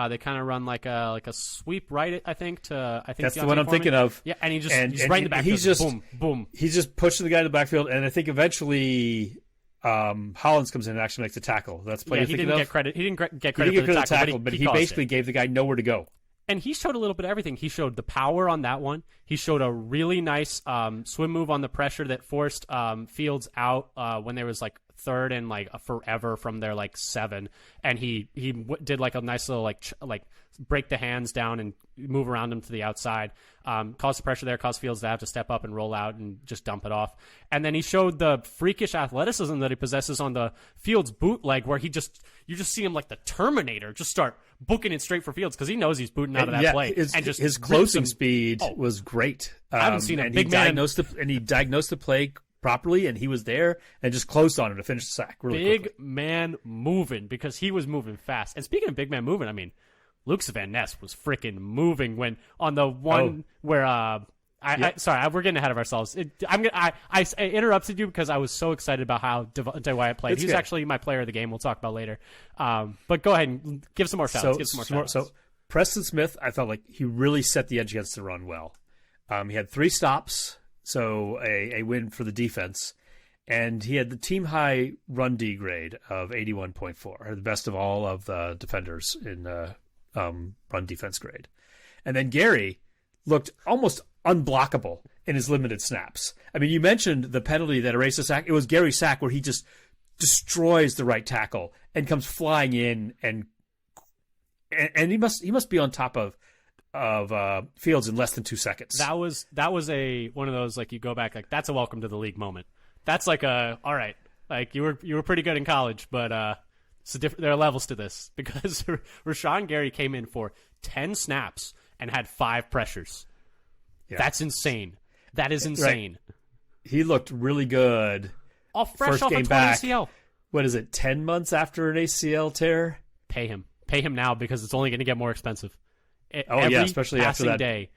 They kind of run like a sweep right. I think that's the one I'm thinking of. Yeah, and he's right in the backfield. He's just boom, boom. He's just pushing the guy to the backfield, and I think eventually Hollins comes in and actually makes the tackle. That's play. Yeah, he didn't get credit. He didn't get credit for the the tackle, but he basically gave the guy nowhere to go. And he showed a little bit of everything. He showed the power on that one. He showed a really nice swim move on the pressure that forced Fields out when there was like third and like forever from their like 7, and he did like a nice little like break the hands down and move around him to the outside, caused the pressure there, caused Fields to have to step up and roll out and just dump it off. And then he showed the freakish athleticism that he possesses on the Fields bootleg, where you just see him like the Terminator just start booking it straight for Fields because he knows he's booting out of that play. His closing speed was great. I haven't seen a big man. He diagnosed the play properly, and he was there and just closed on him to finish the sack. Really quickly. Man moving, because he was moving fast. And speaking of big man moving, I mean, Lucas Van Ness was freaking moving when on the one where sorry, we're getting ahead of ourselves. I interrupted you because I was so excited about how Devonte Wyatt played. He's actually my player of the game. We'll talk about later. But go ahead and give some more shout-outs. So Preston Smith, I felt like he really set the edge against the run well. He had 3 stops, so a win for the defense. And he had the team-high run D grade of 81.4, the best of all of the defenders in run defense grade. And then Gary looked almost unblockable in his limited snaps. I mean, you mentioned the penalty that erased the sack. It was Gary's sack where he just destroys the right tackle and comes flying in, and he must be on top of Fields in less than 2 seconds. That was one of those, like, you go back, like, that's a welcome to the league moment. That's like all right, like you were pretty good in college, but there are levels to this, because Rashawn Gary came in for 10 snaps and had 5 pressures. Yeah. That's insane. That is insane. Right. He looked really good. Fresh off a torn ACL. What is it, 10 months after an ACL tear? Pay him now, because it's only going to get more expensive. Especially after that day.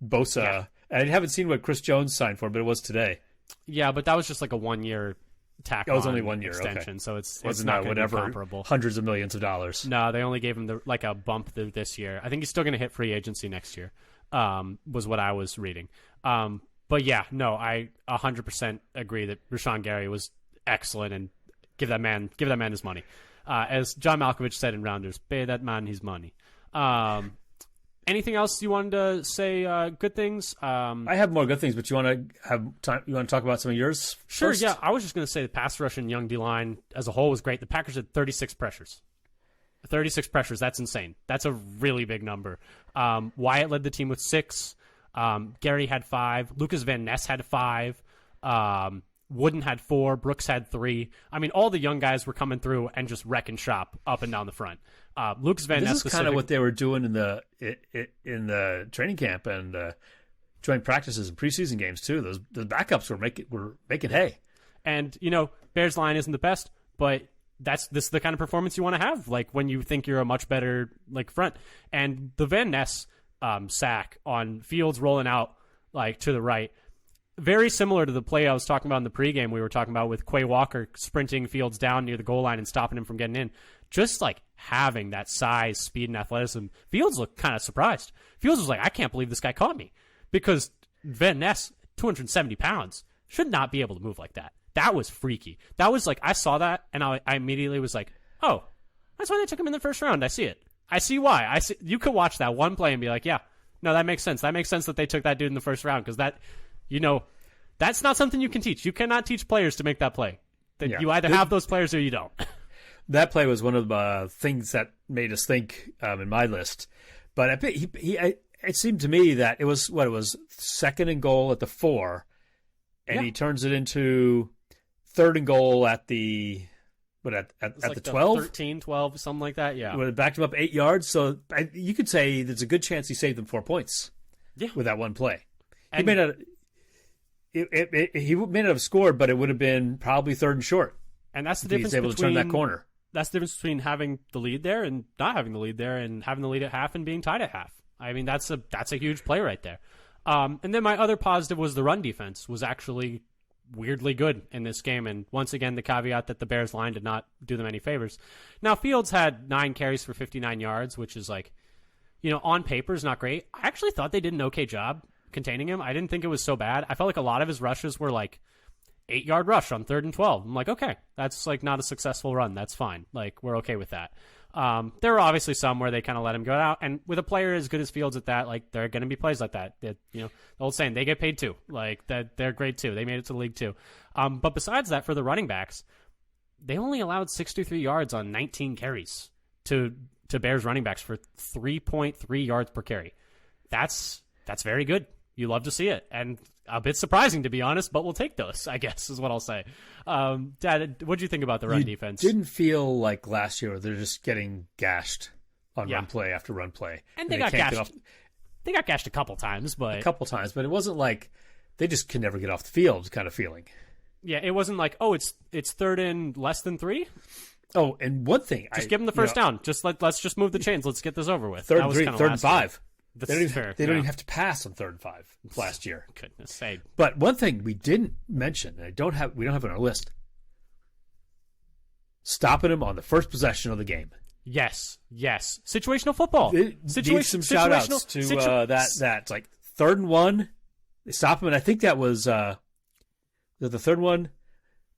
Bosa. Yeah. I haven't seen what Chris Jones signed for, but it was today. Yeah, but that was just like a 1-year tack. It was only 1 year extension, okay. So it's not going to be comparable. Hundreds of millions of dollars. No, they only gave him a bump this year. I think he's still going to hit free agency next year. Was what I was reading. But yeah, no, I 100% agree that Rashawn Gary was excellent, and give that man his money. As John Malkovich said in Rounders, pay that man his money. Anything else you wanted to say? Good things. I have more good things, but you want to have time? You want to talk about some of yours? Sure. First? Yeah, I was just going to say the pass rush and young D line as a whole was great. The Packers had 36 pressures. 36 pressures. That's insane. That's a really big number. Wyatt led the team with 6. Gary had 5. Lucas Van Ness had 5. Wooden had 4. Brooks had 3. I mean, all the young guys were coming through and just wrecking shop up and down the front. Lucas Van Ness. This is kind of what they were doing in the training camp and joint practices and preseason games too. The backups were making hay. And Bears line isn't the best, but this is the kind of performance you want to have, like when you think you're a much better like front. And the Van Ness sack on Fields rolling out like to the right, very similar to the play I was talking about in the pregame. We were talking about with Quay Walker sprinting Fields down near the goal line and stopping him from getting in. Just like having that size, speed, and athleticism, Fields looked kind of surprised. Fields was like, I can't believe this guy caught me, because Van Ness, 270 pounds, should not be able to move like that. That was freaky. That was like, I saw that, and I immediately was like, oh, that's why they took him in the first round. I see it. I see why. You could watch that one play and be like, yeah, no, that makes sense. That makes sense that they took that dude in the first round, because that, that's not something you can teach. You cannot teach players to make that play. Yeah. You either have those players or you don't. That play was one of the things that made us think in my list. But it seemed to me that it was 2nd and goal at the 4, and he turns it into 3rd and goal at the the 12? 13, 12, something like that, yeah. It backed him up 8 yards, so you could say there's a good chance he saved them 4 points with that one play. And he may not have scored, but it would have been probably 3rd and short. And that's the If difference he's able to turn that corner. That's the difference between having the lead there and not having the lead there, and having the lead at half and being tied at half. I mean, that's a huge play right there. And then my other positive was the run defense was actually weirdly good in this game. And once again, the caveat that the Bears line did not do them any favors. Now, Fields had 9 carries for 59 yards, which is like, on paper is not great. I actually thought they did an okay job containing him. I didn't think it was so bad. I felt like a lot of his rushes were like 8-yard rush on 3rd and 12. I'm like, okay, that's like not a successful run. That's fine. Like, we're okay with that. There were obviously some where they kind of let him go out, and with a player as good as Fields at that, like, there are going to be plays like that. The old saying, they get paid too. Like, that they're great too. They made it to the league too. But besides that, for the running backs, they only allowed 63 yards on 19 carries to Bears running backs for 3.3 yards per carry. That's very good. You love to see it, and a bit surprising, to be honest, but we'll take those, I guess, is what I'll say. Dad, what do you think about the run defense? Didn't feel like last year they're just getting gashed on run play after run play. And they got gashed. They got gashed a couple times, but it wasn't like they just can never get off the field kind of feeling. Yeah, it wasn't like, oh, it's 3rd and less than 3. Oh, and one thing, just give them the first down. Just let's just move the chains. Let's get this over with. 3rd and 3, 3rd and 5. That's they don't even, fair. They don't even have to pass on 3rd and 5 last year. Goodness sake. But one thing we didn't mention, and we don't have on our list, stopping him on the first possession of the game. Yes. Situational football. Need some shout outs to that. Like 3rd and 1, they stop him, and I think that was the 3rd one,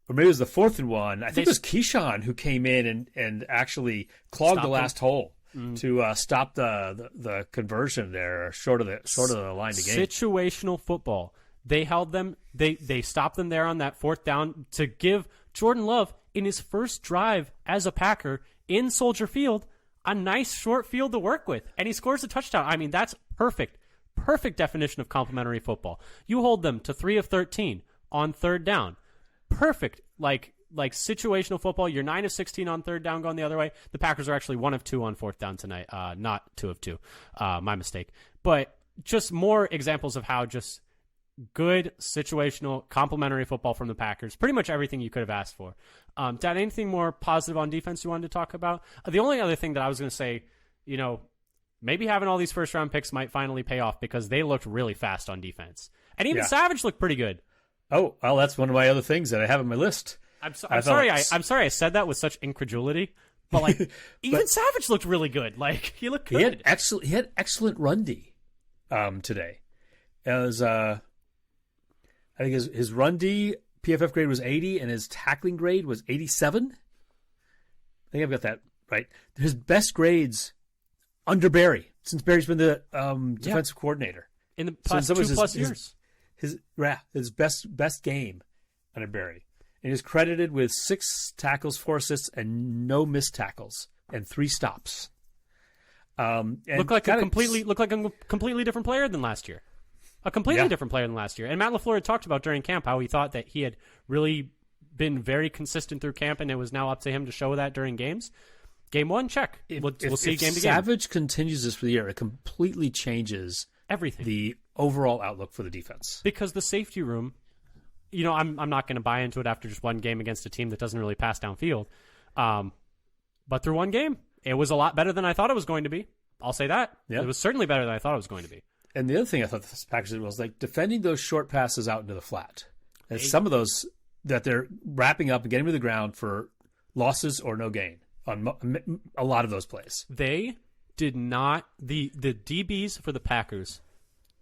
or maybe it was the 4th and 1. I think it was Keyshawn who came in and actually clogged the last hole. To stop the conversion there, short of the line to gain. Situational football. They held them. They stopped them there on that 4th down to give Jordan Love, in his first drive as a Packer in Soldier Field, a nice short field to work with, and he scores a touchdown. I mean, that's perfect definition of complementary football. You hold them to 3 of 13 on 3rd down. Perfect. Like situational football, you're 9 of 16 on 3rd down going the other way. The Packers are actually 1 of 2 on 4th down tonight, not 2 of 2. My mistake. But just more examples of how just good situational complementary football from the Packers. Pretty much everything you could have asked for. Dad, anything more positive on defense you wanted to talk about? The only other thing that I was going to say, maybe having all these first-round picks might finally pay off because they looked really fast on defense. And even Savage looked pretty good. Oh, well, that's one of my other things that I have on my list. I'm sorry I said that with such incredulity, but like even Savage looked really good. Like he looked good. He had excellent run D today. As I think his run D PFF grade was 80 and his tackling grade was 87. I think I've got that right. His best grades under Barry, since Barry's been the defensive coordinator in the past 2+ years. His best game under Barry. And he's credited with 6 tackles, 4 assists, and no missed tackles, and 3 stops. Look like a completely different player than last year. A completely different player than last year. And Matt LaFleur had talked about during camp how he thought that he had really been very consistent through camp, and it was now up to him to show that during games. Game 1, check. We'll see game to game. If Savage continues this for the year, it completely changes everything. The overall outlook for the defense. Because the safety room, I'm not going to buy into it after just one game against a team that doesn't really pass downfield. But through one game, it was a lot better than I thought it was going to be. I'll say that. Yep. It was certainly better than I thought it was going to be. And the other thing I thought the Packers did was like defending those short passes out into the flat. And some of those that they're wrapping up and getting to the ground for losses or no gain on a lot of those plays. They did not, the DBs for the Packers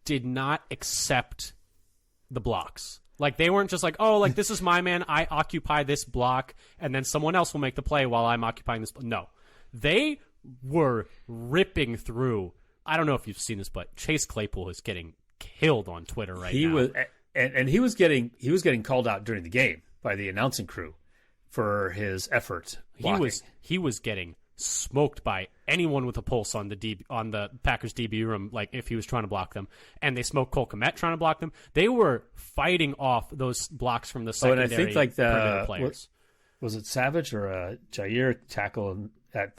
did not accept the blocks. Like, they weren't just like, oh, like, this is my man, I occupy this block, and then someone else will make the play while I'm occupying this. No. They were ripping through. I don't know if you've seen this, but Chase Claypool is getting killed on Twitter now. He was getting called out during the game by the announcing crew for his effort blocking. He was getting smoked by anyone with a pulse on the Packers DB room, like if he was trying to block them. And they smoked Cole Kmet trying to block them. They were fighting off those blocks from the secondary and I think like players. Was it Savage or a Jair tackle at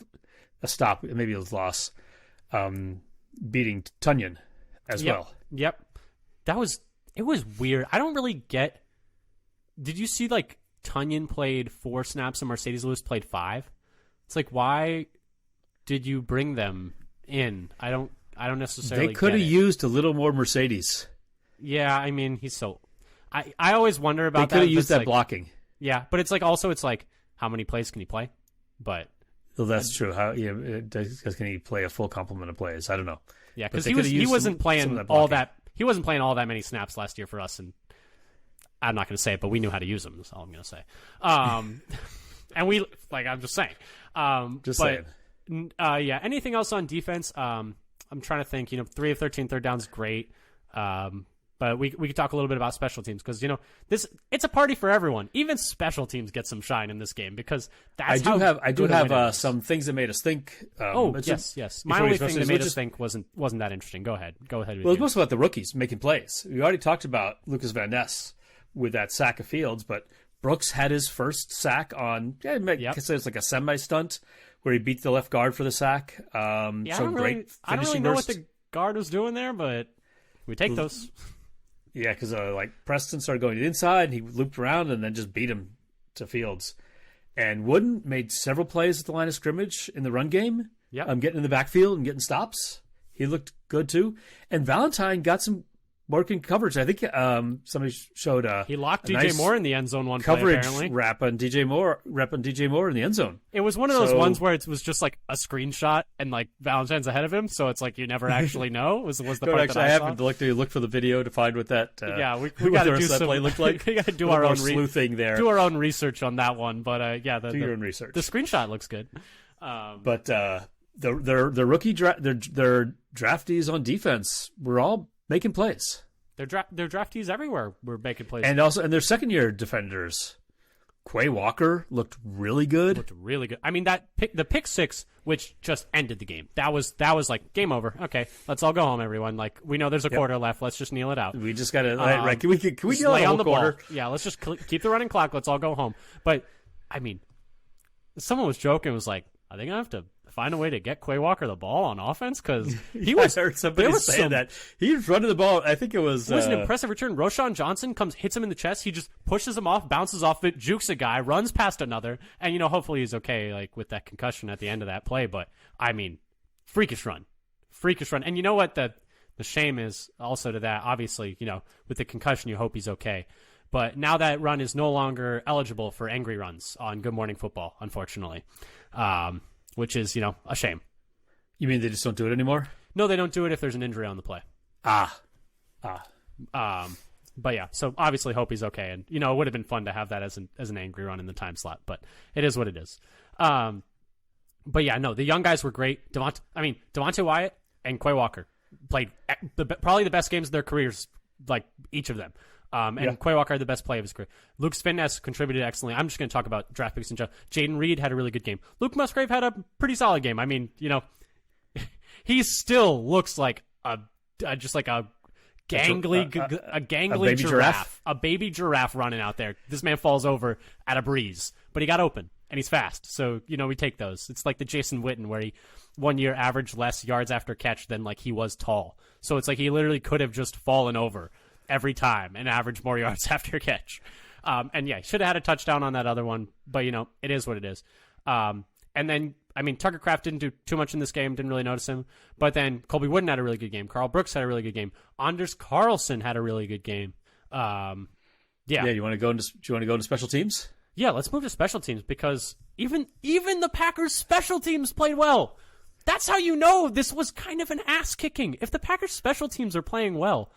a stop? Maybe it was loss, beating Tunyon as well. Yep. It was weird. I don't really get. Did you see like Tunyon played 4 snaps and Mercedes Lewis played 5. It's like, why did you bring them in? I don't necessarily. They could have used a little more Mercedes. Yeah, I mean, he's so. I always wonder about that. They could have used that like, blocking. Yeah, but it's like how many plays can he play? But well, that's true. How can he play a full complement of plays? I don't know. Yeah, because he wasn't playing all that. He wasn't playing all that many snaps last year for us, and I'm not going to say it, but we knew how to use them. That's all I'm going to say. And we I'm just saying. Saying. Yeah. Anything else on defense? I'm trying to think. 3 of 13 third downs, great. But we could talk a little bit about special teams because it's a party for everyone. Even special teams get some shine in this game because that's I do have some things that made us think. Yes. My only thing that made us think wasn't that interesting. Go ahead. Well, it's mostly about the rookies making plays. We already talked about Lucas Van Ness with that sack of Fields, but Brooks had his first sack on. It's like a semi stunt where he beat the left guard for the sack. I don't really know what the guard was doing there, but we take those. Yeah, because Preston started going to the inside, and he looped around and then just beat him to Fields. And Wooden made several plays at the line of scrimmage in the run game. Yeah, getting in the backfield and getting stops. He looked good too. And Valentine got some working coverage. I think somebody showed he locked DJ Moore in the end zone one coverage play, apparently. rep on DJ Moore in the end zone. It was one of those ones where it was just like a screenshot and like Valentine's ahead of him, so it's like you never actually know. Was the part that I happened to look for the video to find what that. We got to do some. Play looked like. We got to do our own sleuthing there. Do our own research on that one, but do your own research. The screenshot looks good. But the rookie their draftees on defense were all making plays. Their draftees everywhere were making plays. And their second year defenders. Quay Walker looked really good. I mean, the pick 6, which just ended the game. That was like game over. Okay, let's all go home, everyone. Like we know there's a quarter left. Let's just kneel it out. We just gotta right. Can we kneel lay on the quarter? Ball? Yeah, let's just keep the running clock. Let's all go home. But I mean, someone was joking. Was like, are they gonna have to find a way to get Quay Walker the ball on offense? Because he was. I heard somebody saying that he was running the ball. I think it was an impressive return. Roshan Johnson hits him in the chest. He just pushes him off, bounces off it, jukes a guy, runs past another, and hopefully he's okay like with that concussion at the end of that play. But I mean, freakish run. And you know what the shame is also to that? Obviously, with the concussion, you hope he's okay. But now that run is no longer eligible for angry runs on Good Morning Football, unfortunately. Which is, a shame. You mean they just don't do it anymore? No, they don't do it if there's an injury on the play. But yeah, so obviously hope he's okay. And, it would have been fun to have that as an angry run in the time slot, but it is what it is. But yeah, no, the young guys were great. Devontae Wyatt and Quay Walker played probably the best games of their careers, like each of them. Quay Walker had the best play of his career. Lucas Van Ness contributed excellently. I'm just going to talk about draft picks in general. Jaden Reed had a really good game. Luke Musgrave had a pretty solid game. I mean, he still looks like just like a gangly giraffe. A baby giraffe running out there. This man falls over at a breeze, but he got open and he's fast. So, we take those. It's like the Jason Witten where he 1 year averaged less yards after catch than like he was tall. So it's like he literally could have just fallen over every time and average more yards after catch. And yeah, should have had a touchdown on that other one, but it is what it is. And then, Tucker Kraft didn't do too much in this game, didn't really notice him, but then Colby Wooden had a really good game. Carl Brooks had a really good game. Anders Carlson had a really good game. Yeah. You want to go into special teams? Yeah, let's move to special teams because even the Packers special teams played well. That's how this was kind of an ass kicking. If the Packers special teams are playing well,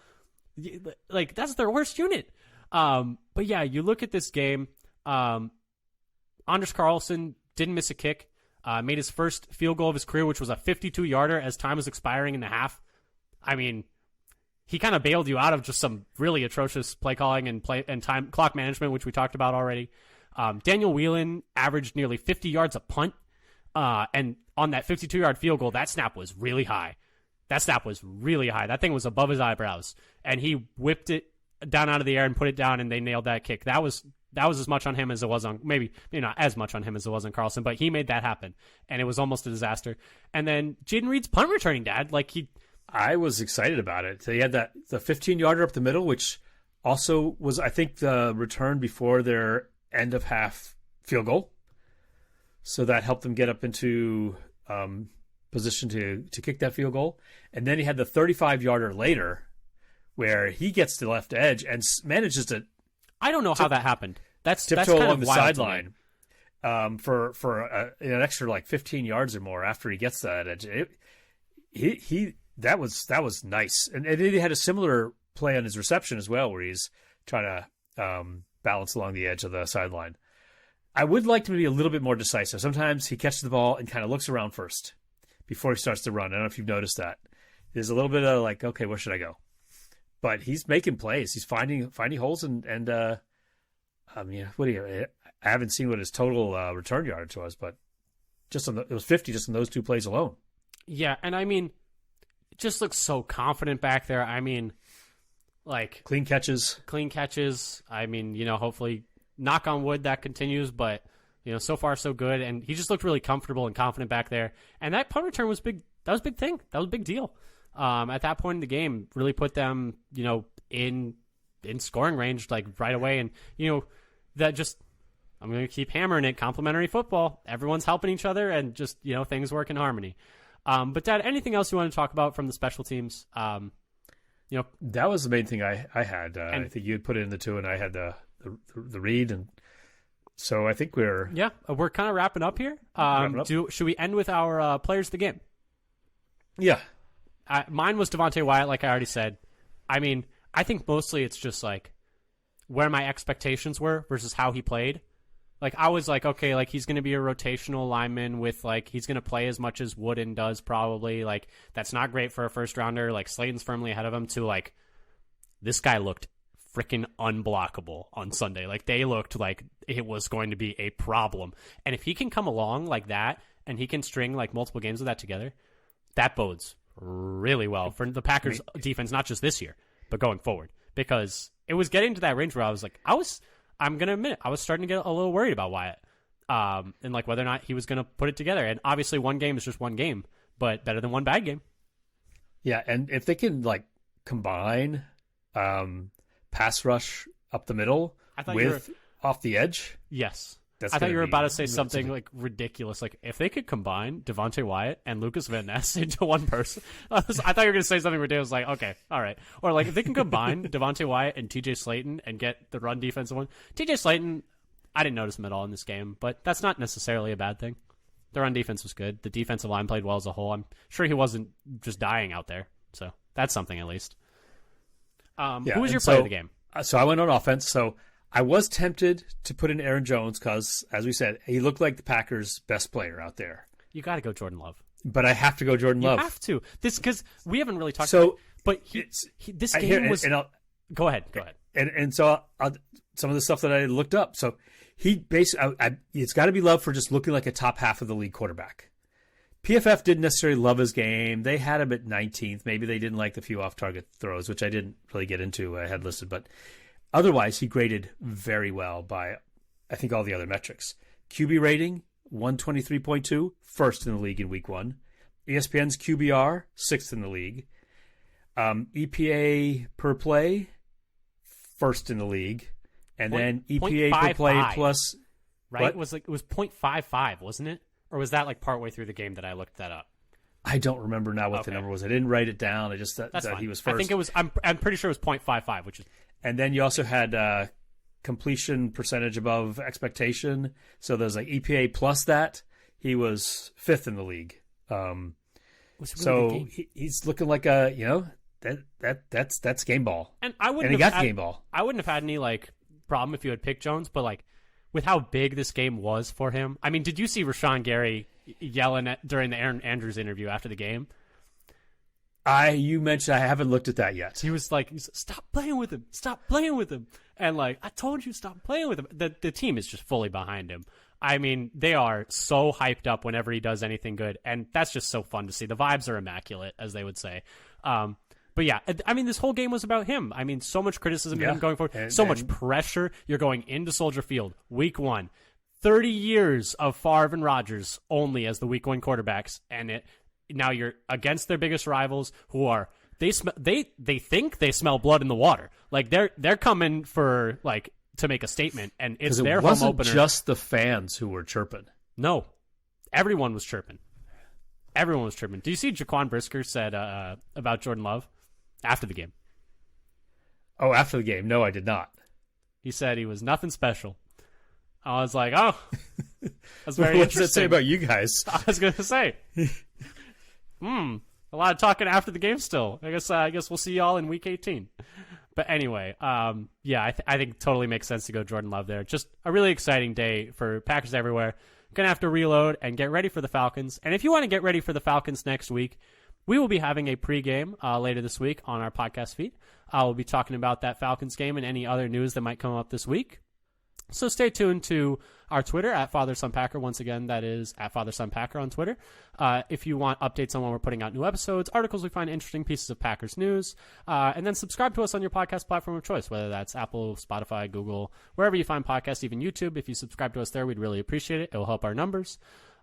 like that's their worst unit. But yeah, you look at this game. Anders Carlson didn't miss a kick. Made his first field goal of his career, which was a 52-yarder as time was expiring in the half. I mean, he kind of bailed you out of just some really atrocious play calling and time clock management, which we talked about already. Daniel Whelan averaged nearly 50 yards a punt, and on that 52-yard field goal, that snap was really high. That thing was above his eyebrows, and he whipped it down out of the air and put it down, and they nailed that kick. That was as much on him as it was on maybe not as much on him as it was on Carlson, but he made that happen, and it was almost a disaster. And then Jaden Reed's punt returning, Dad, I was excited about it. So he had the 15-yarder up the middle, which also was, I think, the return before their end of half field goal. So that helped them get up into position to kick that field goal. And then he had the 35-yarder later where he gets to the left edge and manages to I don't know how that happened. That's tiptoe kind along of the wild sideline for an extra like 15 yards or more after he gets to that edge. That was nice. And he had a similar play on his reception as well, where he's trying to balance along the edge of the sideline. I would like him to be a little bit more decisive. Sometimes he catches the ball and kind of looks around first before he starts to run. I don't know if you've noticed that. There's a little bit of like, okay, where should I go? But he's making plays. He's finding holes and I mean, I haven't seen what his total return yardage was, but it was 50 just in those two plays alone. Yeah, and I mean, it just looks so confident back there. I mean, like Clean catches. I mean, hopefully, knock on wood, that continues, but so far so good. And he just looked really comfortable and confident back there. And that punt return was big. That was a big thing. That was a big deal. At that point in the game, really put them, in scoring range like right away. And that just, I'm going to keep hammering it. Complementary football. Everyone's helping each other, and just things work in harmony. But Dad, anything else you want to talk about from the special teams? That was the main thing I had. I think you had put it in the two, and I had the read, and so I think we're kind of wrapping up here. Should we end with our players of the game? Yeah, mine was Devonte Wyatt, like I already said. I mean, I think mostly it's just like where my expectations were versus how he played. Like, I was like, okay, like, he's going to be a rotational lineman with, like, he's going to play as much as Wooden does probably. Like, that's not great for a first-rounder. Like, Slayton's firmly ahead of him to, like, this guy looked freaking unblockable on Sunday. Like, they looked like it was going to be a problem. And if he can come along like that and he can string, like, multiple games of that together, that bodes really well for the Packers defense, not just this year, but going forward. Because it was getting to that range where I was like, I'm going to admit it, I was starting to get a little worried about Wyatt and like whether or not he was going to put it together. And obviously one game is just one game, but better than one bad game. Yeah, and if they can like combine pass rush up the middle with off the edge. Yes. I thought you were about to say something like ridiculous. Like if they could combine Devonte Wyatt and Lucas Van Ness into one person. I thought you were going to say something ridiculous like, okay, all right. Or like if they can combine Devonte Wyatt and TJ Slayton and get the run defensive one. TJ Slayton, I didn't notice him at all in this game, but that's not necessarily a bad thing. The run defense was good. The defensive line played well as a whole. I'm sure he wasn't just dying out there. So that's something at least. Who was your player of the game? So I went on offense. So I was tempted to put in Aaron Jones because, as we said, he looked like the Packers' best player out there. You got to go Jordan Love. But I have to go Jordan Love. You have to. Because we haven't really talked about it. But this game was... Go ahead. And so some of the stuff that I looked up. So he basically... it's got to be Love for just looking like a top half of the league quarterback. PFF didn't necessarily love his game. They had him at 19th. Maybe they didn't like the few off-target throws, which I didn't really get into. I had listed, but... Otherwise, he graded very well by, I think, all the other metrics. QB rating, 123.2, first in the league in week one. ESPN's QBR, sixth in the league. EPA per play, first in the league. And then EPA per play plus... Right? What? It was 0.55, wasn't it? Or was that like partway through the game that I looked that up? I don't remember now what the number was. I didn't write it down. I just thought that he was first. I think it was... I'm pretty sure it was 0.55, which is... And then you also had completion percentage above expectation. So there's like EPA plus that. He was fifth in the league. So he's looking like that's game ball. And I wouldn't game ball. I wouldn't have had any like problem if you had picked Jones, but like with how big this game was for him. I mean, did you see Rashawn Gary yelling during the Aaron Andrews interview after the game? You mentioned I haven't looked at that yet. He was like, "Stop playing with him! Stop playing with him!" And like, I told you, stop playing with him. The team is just fully behind him. I mean, they are so hyped up whenever he does anything good, and that's just so fun to see. The vibes are immaculate, as they would say. But yeah, I mean, this whole game was about him. I mean, so much criticism of him going forward, much pressure. You're going into Soldier Field, week one, 30 years of Favre and Rodgers only as the week one quarterbacks, and now you're against their biggest rivals who are they think they smell blood in the water. Like they're coming for like to make a statement, and it's 'Cause it their home wasn't opener. just the fans who were chirping. No, everyone was chirping. Everyone was chirping. Do you see Jaquan Brisker said about Jordan Love after the game? Oh, after the game? No, I did not. He said he was nothing special. I was like, oh, that's very What does interesting. that say about you guys? I was going to say, a lot of talking after the game still. I guess we'll see y'all in week 18. But anyway, yeah, I think it totally makes sense to go Jordan Love there. Just a really exciting day for Packers everywhere. Going to have to reload and get ready for the Falcons. And if you want to get ready for the Falcons next week, we will be having a pregame later this week on our podcast feed. We'll be talking about that Falcons game and any other news that might come up this week. So stay tuned to our Twitter at FatherSonPacker. Once again, that is at FatherSonPacker on Twitter. If you want updates on when we're putting out new episodes, articles we find interesting, pieces of Packers news, and then subscribe to us on your podcast platform of choice, whether that's Apple, Spotify, Google, wherever you find podcasts, even YouTube. If you subscribe to us there, we'd really appreciate it. It will help our numbers.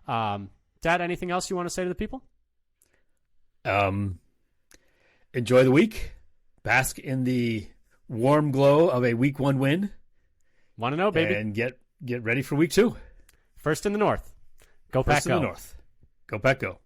Dad, anything else you want to say to the people? Enjoy the week. Bask in the warm glow of a week 1 win. Want to know, baby? And get ready for week 2. First in the North. Go Pack First in the North. Go Pack Go.